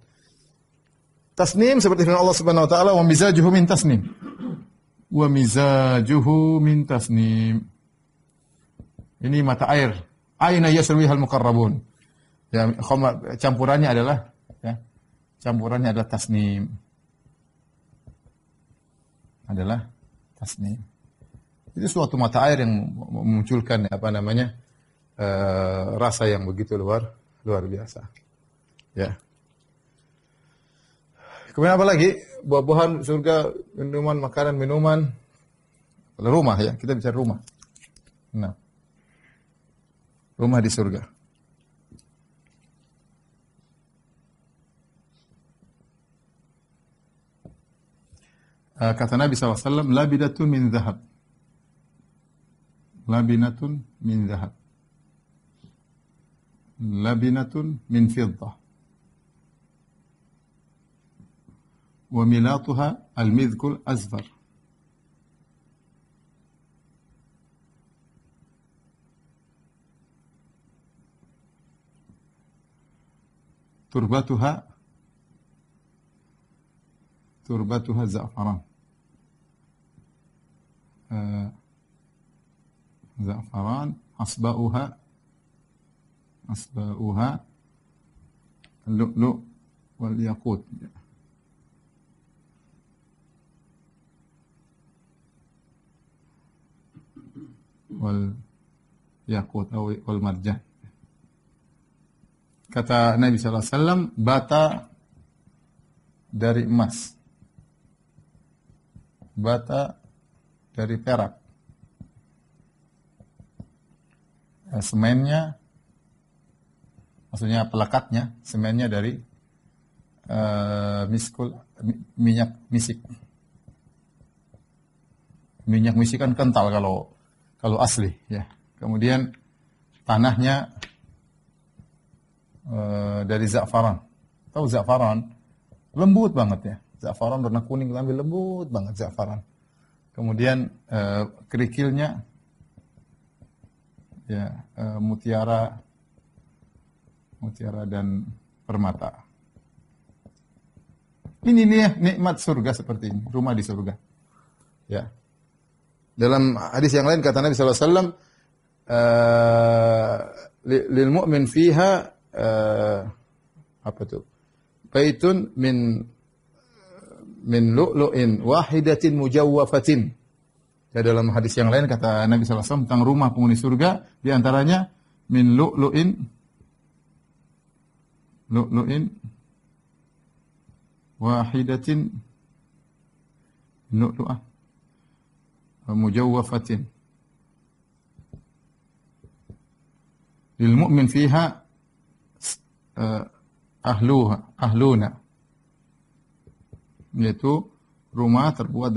Tasnim seperti firman Allah Subhanahu wa taala, wa mizajuhu min tasnim. Wa mizajuhu min tasnim. Ini mata air. Aina yasrwihal muqarrabun. Ya, khamar campurannya adalah, ya, campurannya adalah tasnim. Adalah tasnim. Itu suatu mata air yang memunculkan rasa yang begitu luar biasa. Ya. Kemudian apa lagi? Buah-buahan surga, minuman, makanan, minuman. Rumah, ya, kita bicara rumah. Nah. Rumah di surga. Kata Nabi SAW, labidatun min zahab. Labinatun min zahab. Labinatun min fiddah. Wa milatuha al-midhkul azfar. Turbatuha za'faran. Za'faran, asba'uha lu'lu' wal yaqut. Wal yaqut atau wal marjan. Kata Nabi sallallahu alaihi wasallam, bata dari emas. Bata dari perak. Semennya, maksudnya pelekatnya, semennya dari minyak misik. Minyak misik kan kental kalau asli, ya. Kemudian tanahnya dari za'faran. Tahu za'faran? Lembut banget, ya. Za'faran warna kuning tapi lembut banget za'faran. Kemudian kerikilnya, ya, mutiara dan permata. Ini nih nikmat surga seperti ini, rumah di surga. Ya. Dalam hadis yang lain kata Nabi sallallahu alaihi wasallam, lil mu'min fiha apa tuh? Baitun min lu'lu'in wahidatin mujawwafatin. Ya, dalam hadis yang lain kata Nabi sallallahu alaihi wasallam tentang rumah penghuni surga, di antaranya min lu'lu'in wahidatin lu'lu'ah mujawwafatin. Lil mu'min fiha ahluna, yaitu rumah terbuat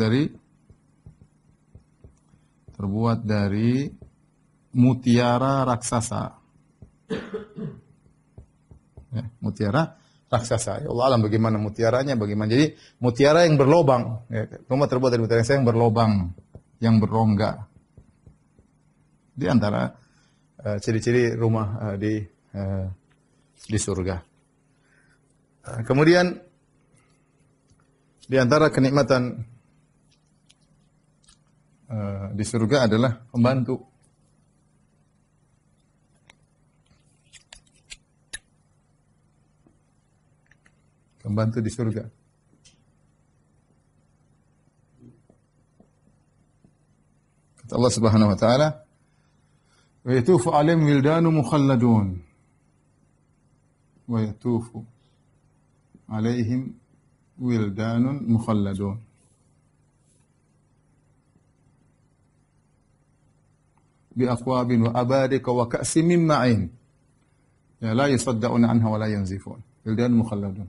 dari mutiara raksasa. Ya, mutiara raksasa. Ya Allah alam bagaimana mutiaranya, bagaimana. Jadi mutiara yang berlobang. Ya, rumah terbuat dari mutiara yang berlobang, yang berongga. Di antara ciri-ciri rumah di surga. Kemudian di antara kenikmatan di surga adalah pembantu. Pembantu di surga. Kata Allah Subhanahu wa taala, "Wa yatufu 'alaihim wildanu mukhalladun." Wa yatufu 'alaihim wildanun mukhalladun. Bi aqwabin wa abadika wa ka'sin min ma'in. Ya la yusaddauna anha wa la yanzifun. Wildanun mukhalladun.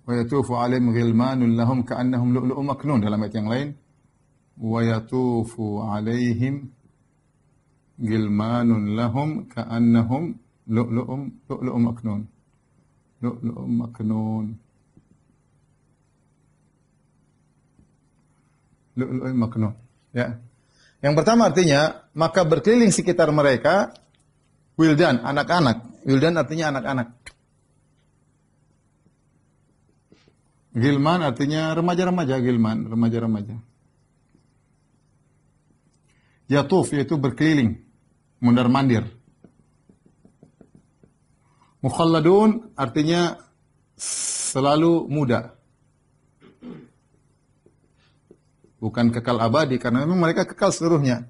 Wa yatufu 'alaihim ghilmanun lahum ka'annahum lu'lu'un maknun. Dalam ayat yang lain, wa yatufu 'alaihim ghilmanun lahum ka'annahum lu'lu'un maknun. Lu'lu'un maknun. Lu'lu'un maknun. Ya. Yang pertama artinya, maka berkeliling sekitar mereka wildan, anak-anak. Wildan artinya anak-anak. Gilman artinya remaja-remaja, gilman, remaja-remaja. Yatuf yaitu berkeliling, mondar-mandir. Mukhalladun artinya selalu muda. Bukan kekal abadi, karena memang mereka kekal seluruhnya.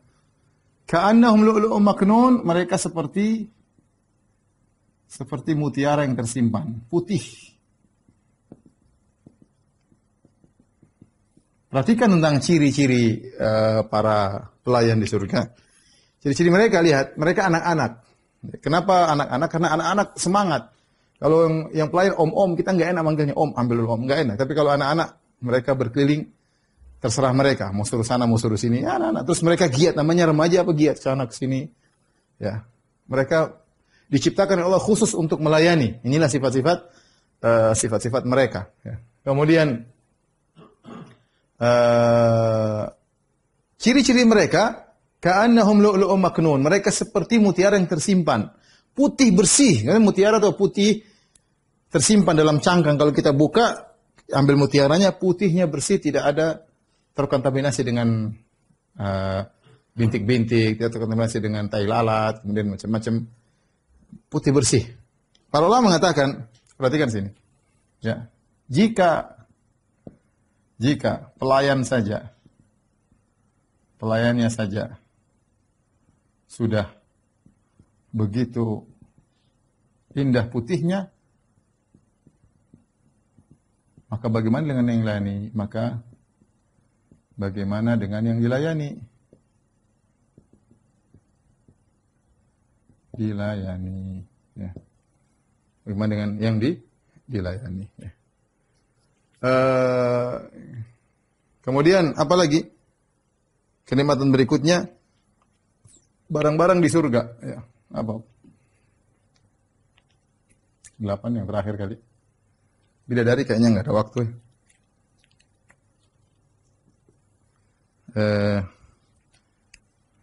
Ka'annahum lu'lu'un maknun, mereka seperti mutiara yang tersimpan, putih. Perhatikan tentang ciri-ciri para pelayan di surga. Ciri-ciri mereka, lihat, mereka anak-anak. Kenapa anak-anak? Karena anak-anak semangat. Kalau yang pelayan om-om, kita nggak enak manggilnya om, ambil dulu om, nggak enak. Tapi kalau anak-anak, mereka berkeliling, terserah mereka, mau suruh sana, mau suruh sini, ya, anak-anak. Terus mereka giat, namanya remaja apa giat, sana ke sini. Ya, mereka diciptakan oleh Allah khusus untuk melayani. Inilah sifat-sifat mereka. Ya. Kemudian ciri-ciri mereka, ka'annahum lu'lu'un maknun. Mereka seperti mutiara yang tersimpan, putih bersih. Mutiara atau putih tersimpan dalam cangkang. Kalau kita buka, ambil mutiaranya, putihnya bersih, tidak ada terkontaminasi dengan bintik-bintik, tidak terkontaminasi dengan tai lalat, kemudian macam-macam, putih bersih. Para ulama mengatakan, perhatikan sini, ya, jika pelayannya saja sudah begitu indah putihnya, maka bagaimana dengan yang dilayani? Maka bagaimana dengan yang dilayani? Dilayani. Ya. Bagaimana dengan yang dilayani? Ya. Kemudian apa lagi? Kenikmatan berikutnya, barang-barang di surga. Ya. Apa? 8 yang terakhir kali. Bidadari kayaknya nggak ada waktu.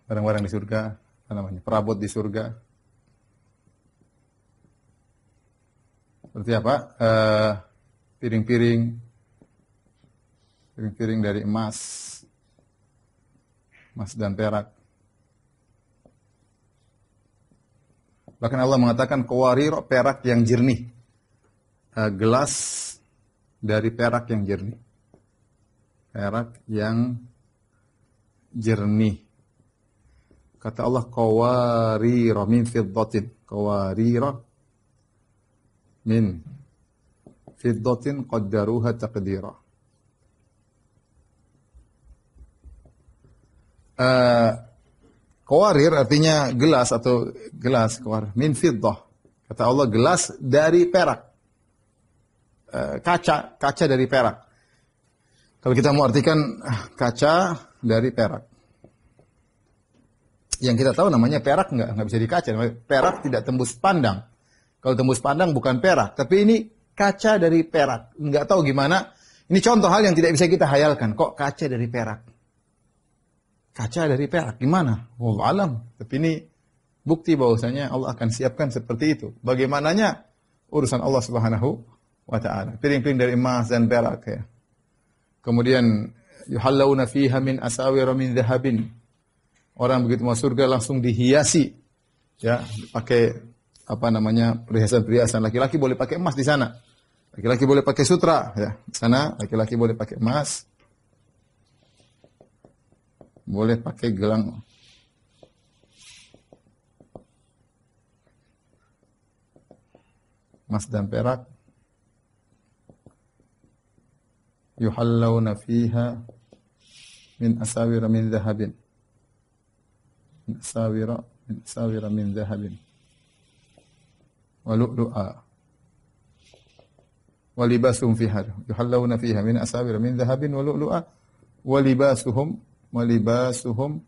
Barang-barang di surga, apa namanya? Perabot di surga. Seperti apa? Piring-piring dari emas dan perak. Bahkan Allah mengatakan qawarir, perak yang jernih. Gelas dari perak yang jernih. Perak yang jernih. Kata Allah, qawarir min fiddatin. Qawarir min fiddatin qaddaruha taqdira. Qawarir artinya gelas atau gelas, qawarir min fiddah. Kata Allah, gelas dari perak. Kaca dari perak. Kalau kita mau artikan kaca dari perak. Yang kita tahu namanya perak nggak bisa dikaca. Perak tidak tembus pandang. Kalau tembus pandang bukan perak, tapi ini kaca dari perak. Nggak tahu gimana. Ini contoh hal yang tidak bisa kita hayalkan. Kok kaca dari perak? Kaca dari perak gimana? Wallahu alam. Tapi ini bukti bahwasanya Allah akan siapkan seperti itu. Bagaimananya urusan Allah Subhanahu wa ta'ala. Piring-piring dari emas dan perak ya. Kemudian yuhallawna fiha min asawira min dhahabin. Orang begitu masuk surga langsung dihiasi ya, pakai apa namanya? Perhiasan-perhiasan. Laki-laki boleh pakai emas di sana. Laki-laki boleh pakai sutra, ya. Di sana laki-laki boleh pakai emas, boleh pakai gelang emas dan perak. Yuhallawna fiha min asawira min dhahabin. Min asawira min dhahabin. Wa lu'lu'a. Wa libasuhum fiha. Yuhallawna fiha min asawira min dhahabin wa lu'lu'a. Wa libasuhum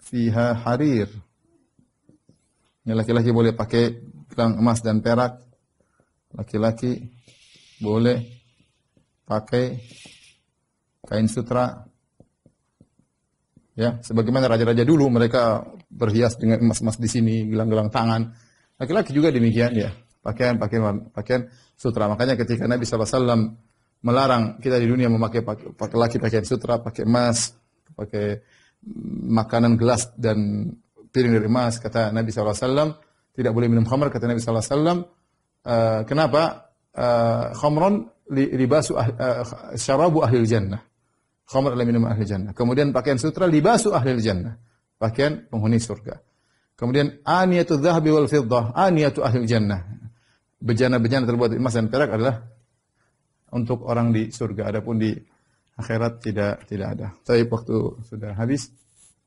fiha harir. Ya, laki-laki boleh pakai gelang emas dan perak. Laki-laki boleh pakai kain sutra. Ya, sebagaimana raja-raja dulu mereka berhias dengan emas-emas di sini, gelang-gelang tangan. Laki-laki juga demikian ya, pakaian sutra. Makanya ketika Nabi SAW melarang kita di dunia memakai laki pakaian sutra, pakai emas, pakai makanan gelas dan piring dari emas, kata Nabi SAW, tidak boleh minum khamr, kata Nabi SAW. Kenapa? Khamron libasu syarabu ahlil jannah. Khamr adalah minum ahli jannah. Kemudian pakaian sutra libasu ahlil jannah. Pakaian penghuni surga. Kemudian aniyatu dhahabi wal fiddah, aniyatu ahlil jannah. Bejana-bejana terbuat dari emas dan perak adalah untuk orang di surga. Adapun di akhirat tidak ada. Tapi waktu sudah habis,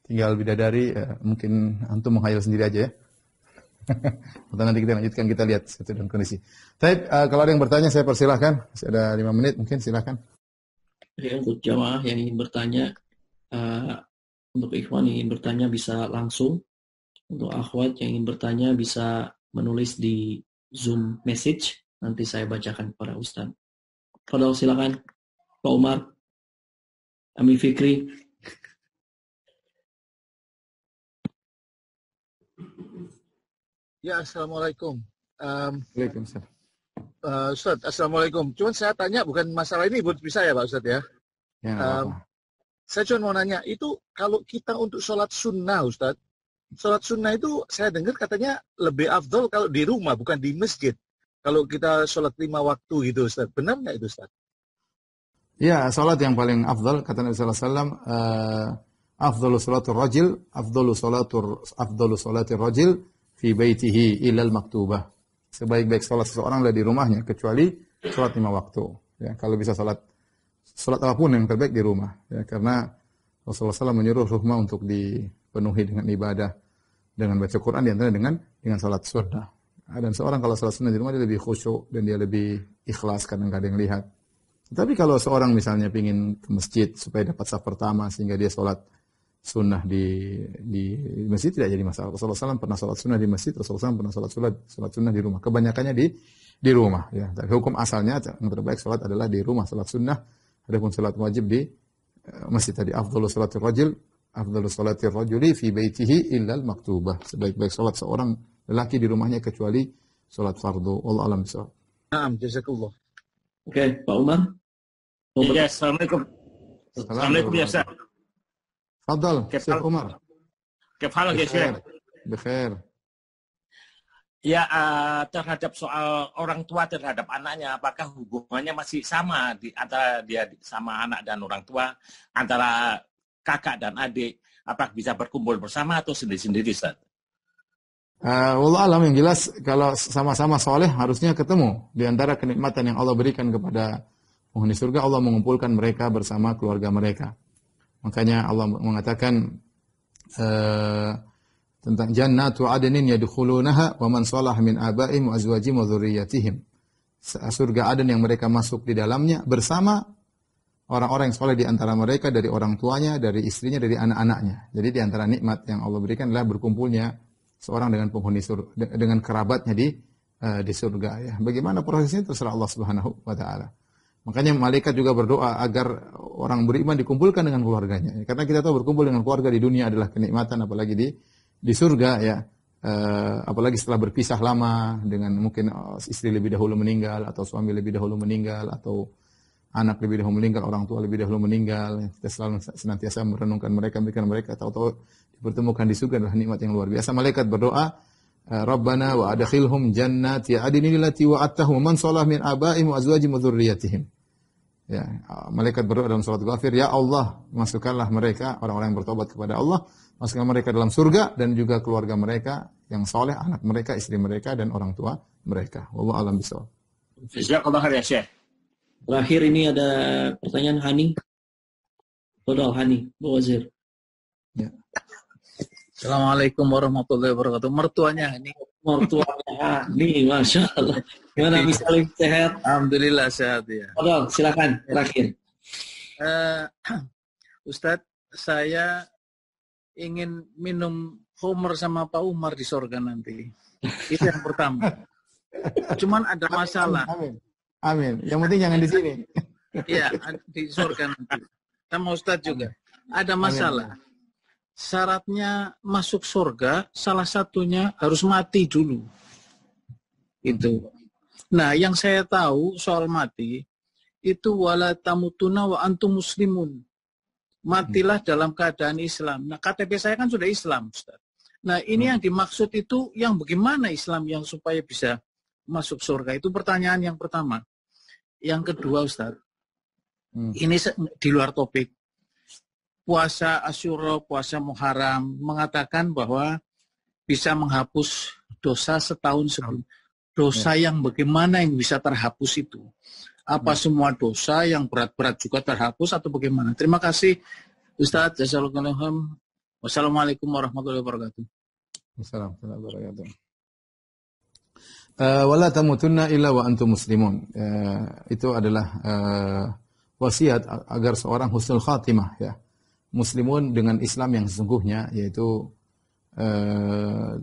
tinggal bidadari, mungkin antum menghayal sendiri aja ya. Atau nanti kita lanjutkan, kita lihat situasi dan kondisi. Tapi kalau ada yang bertanya saya persilahkan. Masih ada 5 menit mungkin, silakan. Ya, untuk jamaah yang ingin bertanya, untuk ikhwan yang ingin bertanya bisa langsung. Untuk akhwat yang ingin bertanya bisa menulis di Zoom message. Nanti saya bacakan kepada Ustaz. Fadal, silakan. Pak Umar, Ami Fikri. Ya, Assalamualaikum. Waalaikumsalam. Ustaz, Assalamualaikum. Cuman saya tanya bukan masalah ini, bisa ya Pak Ustaz ya? Ya, saya cuma mau nanya, itu kalau kita untuk sholat sunnah Ustaz, sholat sunnah itu saya dengar katanya lebih afdol kalau di rumah, bukan di masjid. Kalau kita sholat 5 waktu gitu Ustaz, benar nggak itu Ustaz? Ya, sholat yang paling afdal, kata Nabi SAW, afdalu sholatur rajil, afdalu sholatir rajil, fi baitihi ilal maktubah. Sebaik-baik salat seseorang adalah di rumahnya kecuali salat 5 waktu. Ya, kalau bisa salat apapun yang terbaik di rumah. Ya, karena Rasulullah SAW menyuruh rumah untuk dipenuhi dengan ibadah, dengan baca Quran, di antara dengan salat sunnah. Dan seorang kalau salat sunnah di rumah dia lebih khusyuk dan dia lebih ikhlas karena nggak ada yang lihat. Tapi kalau seorang misalnya ingin ke masjid supaya dapat saf pertama sehingga dia salat sunnah di masjid, tidak jadi masalah. Rasulullah SAW pernah sholat sunnah di masjid, Rasulullah SAW pernah sholat sunnah di rumah. Kebanyakannya di rumah. Ya. Tapi hukum asalnya yang terbaik sholat adalah di rumah, sholat sunnah. Adapun sholat wajib di masjid tadi. Afdhalu sholatir rajuli fi baitihi illal maktubah. Sebaik-baik sholat seorang lelaki di rumahnya kecuali sholat fardu. Wallahu a'lam bishawab. Naam, jazakallah. Oke, Pak Umar. Ya, Assalamualaikum. Assalamualaikum ya Ustaz. Fadal, Syekh Umar. Kif halak ya Syekh? Bikhair. Ya, terhadap soal orang tua terhadap anaknya, apakah hubungannya masih sama antara dia sama anak dan orang tua, antara kakak dan adik, apakah bisa berkumpul bersama atau sendiri-sendiri, Ustaz? Wallah alam, yang jelas kalau sama-sama soleh harusnya ketemu. Di antara kenikmatan yang Allah berikan kepada penghuni surga, Allah mengumpulkan mereka bersama keluarga mereka. Makanya Allah mengatakan tentang jannatu adnin yadkhulunaha wa man salaha min abaihim wa azwajihim wa dzurriyyatihim. Surga Aden yang mereka masuk di dalamnya bersama orang-orang yang soleh di antara mereka, dari orang tuanya, dari istrinya, dari anak-anaknya. Jadi di antara nikmat yang Allah berikan adalah berkumpulnya seorang dengan penghuni surga, dengan kerabatnya di surga. Ya. Bagaimana prosesnya terserah Allah Subhanahu wa taala. Makanya malaikat juga berdoa agar orang beriman dikumpulkan dengan keluarganya. Karena kita tahu berkumpul dengan keluarga di dunia adalah kenikmatan, apalagi di surga ya. Apalagi setelah berpisah lama dengan mungkin istri lebih dahulu meninggal, atau suami lebih dahulu meninggal, atau anak lebih dahulu meninggal, orang tua lebih dahulu meninggal. Kita selalu senantiasa merenungkan mereka, memberikan mereka tahu-tahu dipertemukan di surga adalah nikmat yang luar biasa. Malaikat berdoa Rabbana wa adkhilhum jannati adnin allati wa'adtahum man shalah min abaihim wa azwajihim wa dzurriyyatihim. Ya, malaikat berdoa dalam surat Ghafir, ya Allah, masukkanlah mereka, orang-orang yang bertobat kepada Allah, masukkan mereka dalam surga dan juga keluarga mereka yang saleh, anak mereka, istri mereka dan orang tua mereka. Wallahu a'lam bishawab. Jazakallah khair ya Syekh. Terakhir ini ada pertanyaan Hani. Todal Hani, Bu Wazir. Ya. Assalamualaikum warahmatullahi wabarakatuh. Mertuanya Hani. Mertuanya Hani, Masya Allah. Gimana misalnya sehat? Alhamdulillah sehat ya. Todal, silakan terakhir. Ustadz, saya ingin minum Homer sama Pak Umar di surga nanti. Itu yang pertama. Cuman ada masalah. Amin. Amin. Yang penting jangan di sini. Iya, di surga nanti. Sama Ustadz juga. Ada masalah. Syaratnya masuk surga, salah satunya harus mati dulu. Itu. Nah, yang saya tahu soal mati, itu wala tamutuna wa antum muslimun. Matilah dalam keadaan Islam. Nah, KTP saya kan sudah Islam, Ustaz. Nah, ini yang dimaksud itu yang bagaimana Islam yang supaya bisa masuk surga. Itu pertanyaan yang pertama. Yang kedua, Ustaz. Ini di luar topik. Puasa Asyura, puasa Muharram mengatakan bahwa bisa menghapus dosa setahun sebelum. Dosa yang bagaimana yang bisa terhapus itu? Apa semua dosa yang berat-berat juga terhapus atau bagaimana? Terima kasih Ustaz. Wassalamualaikum warahmatullahi wabarakatuh. Wassalamualaikum warahmatullahi wabarakatuh. Wala tamutunna illa wa antum muslimun. Itu adalah wasiat agar seorang husnul khatimah ya. Muslimun dengan Islam yang sesungguhnya, yaitu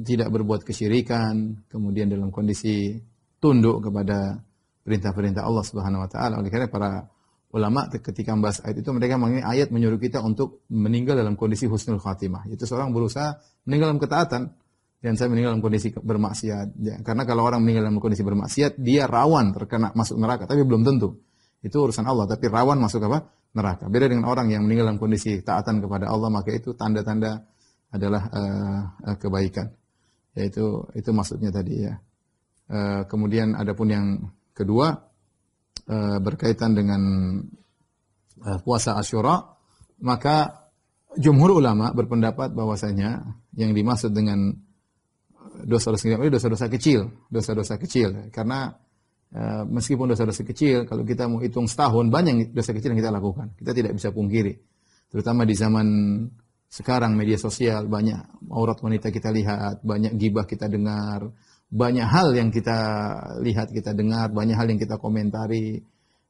tidak berbuat kesyirikan, kemudian dalam kondisi tunduk kepada perintah-perintah Allah Subhanahu wa taala. Oleh karena para ulama ketika membahas ayat itu, mereka mengenai ayat menyuruh kita untuk meninggal dalam kondisi husnul khatimah. Itu seorang berusaha meninggal dalam ketaatan dan saya meninggal dalam kondisi bermaksiat. Ya, karena kalau orang meninggal dalam kondisi bermaksiat, dia rawan terkena masuk neraka, tapi belum tentu. Itu urusan Allah, tapi rawan masuk apa? Neraka. Beda dengan orang yang meninggal dalam kondisi taatan kepada Allah, maka itu tanda-tanda adalah kebaikan. Yaitu itu maksudnya tadi ya. Kemudian adapun yang kedua berkaitan dengan puasa Asyura, maka jumhur ulama berpendapat bahwasanya yang dimaksud dengan dosa-dosa kecil, karena meskipun dosa-dosa kecil, kalau kita mau hitung setahun, banyak dosa kecil yang kita lakukan. Kita tidak bisa pungkiri. Terutama di zaman sekarang media sosial, banyak aurat wanita kita lihat, banyak gibah kita dengar, banyak hal yang kita lihat, kita dengar, banyak hal yang kita komentari.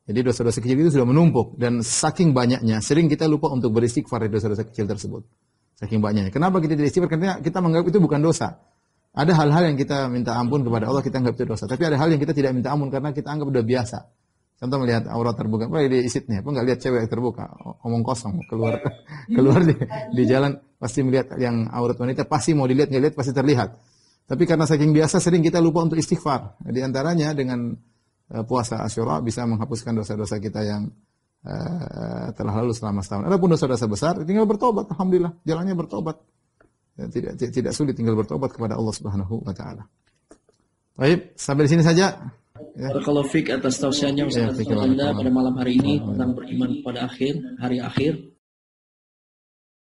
Jadi dosa-dosa kecil itu sudah menumpuk. Dan saking banyaknya, sering kita lupa untuk beristighfar dari dosa-dosa kecil tersebut. Saking banyaknya. Kenapa kita tidak istighfar? Karena kita menganggap itu bukan dosa. Ada hal-hal yang kita minta ampun kepada Allah, kita anggap itu dosa. Tapi ada hal yang kita tidak minta ampun karena kita anggap udah biasa. Contoh melihat aurat terbuka, apa di isitnya, apa nggak lihat cewek terbuka, omong kosong, keluar di jalan pasti melihat yang aurat wanita, pasti mau dilihat nggak lihat pasti terlihat. Tapi karena saking biasa sering kita lupa untuk istighfar. Di antaranya dengan puasa Asyura bisa menghapuskan dosa-dosa kita yang telah lalu selama setahun. Adapun dosa-dosa besar tinggal bertobat, alhamdulillah, jalannya bertobat. Tidak sulit tinggal bertobat kepada Allah Subhanahu wa taala. Baik, sampai di sini saja. Barakallahu fiik atas tausiahnya Ustaz Anda pada malam hari ini tentang beriman pada hari akhir.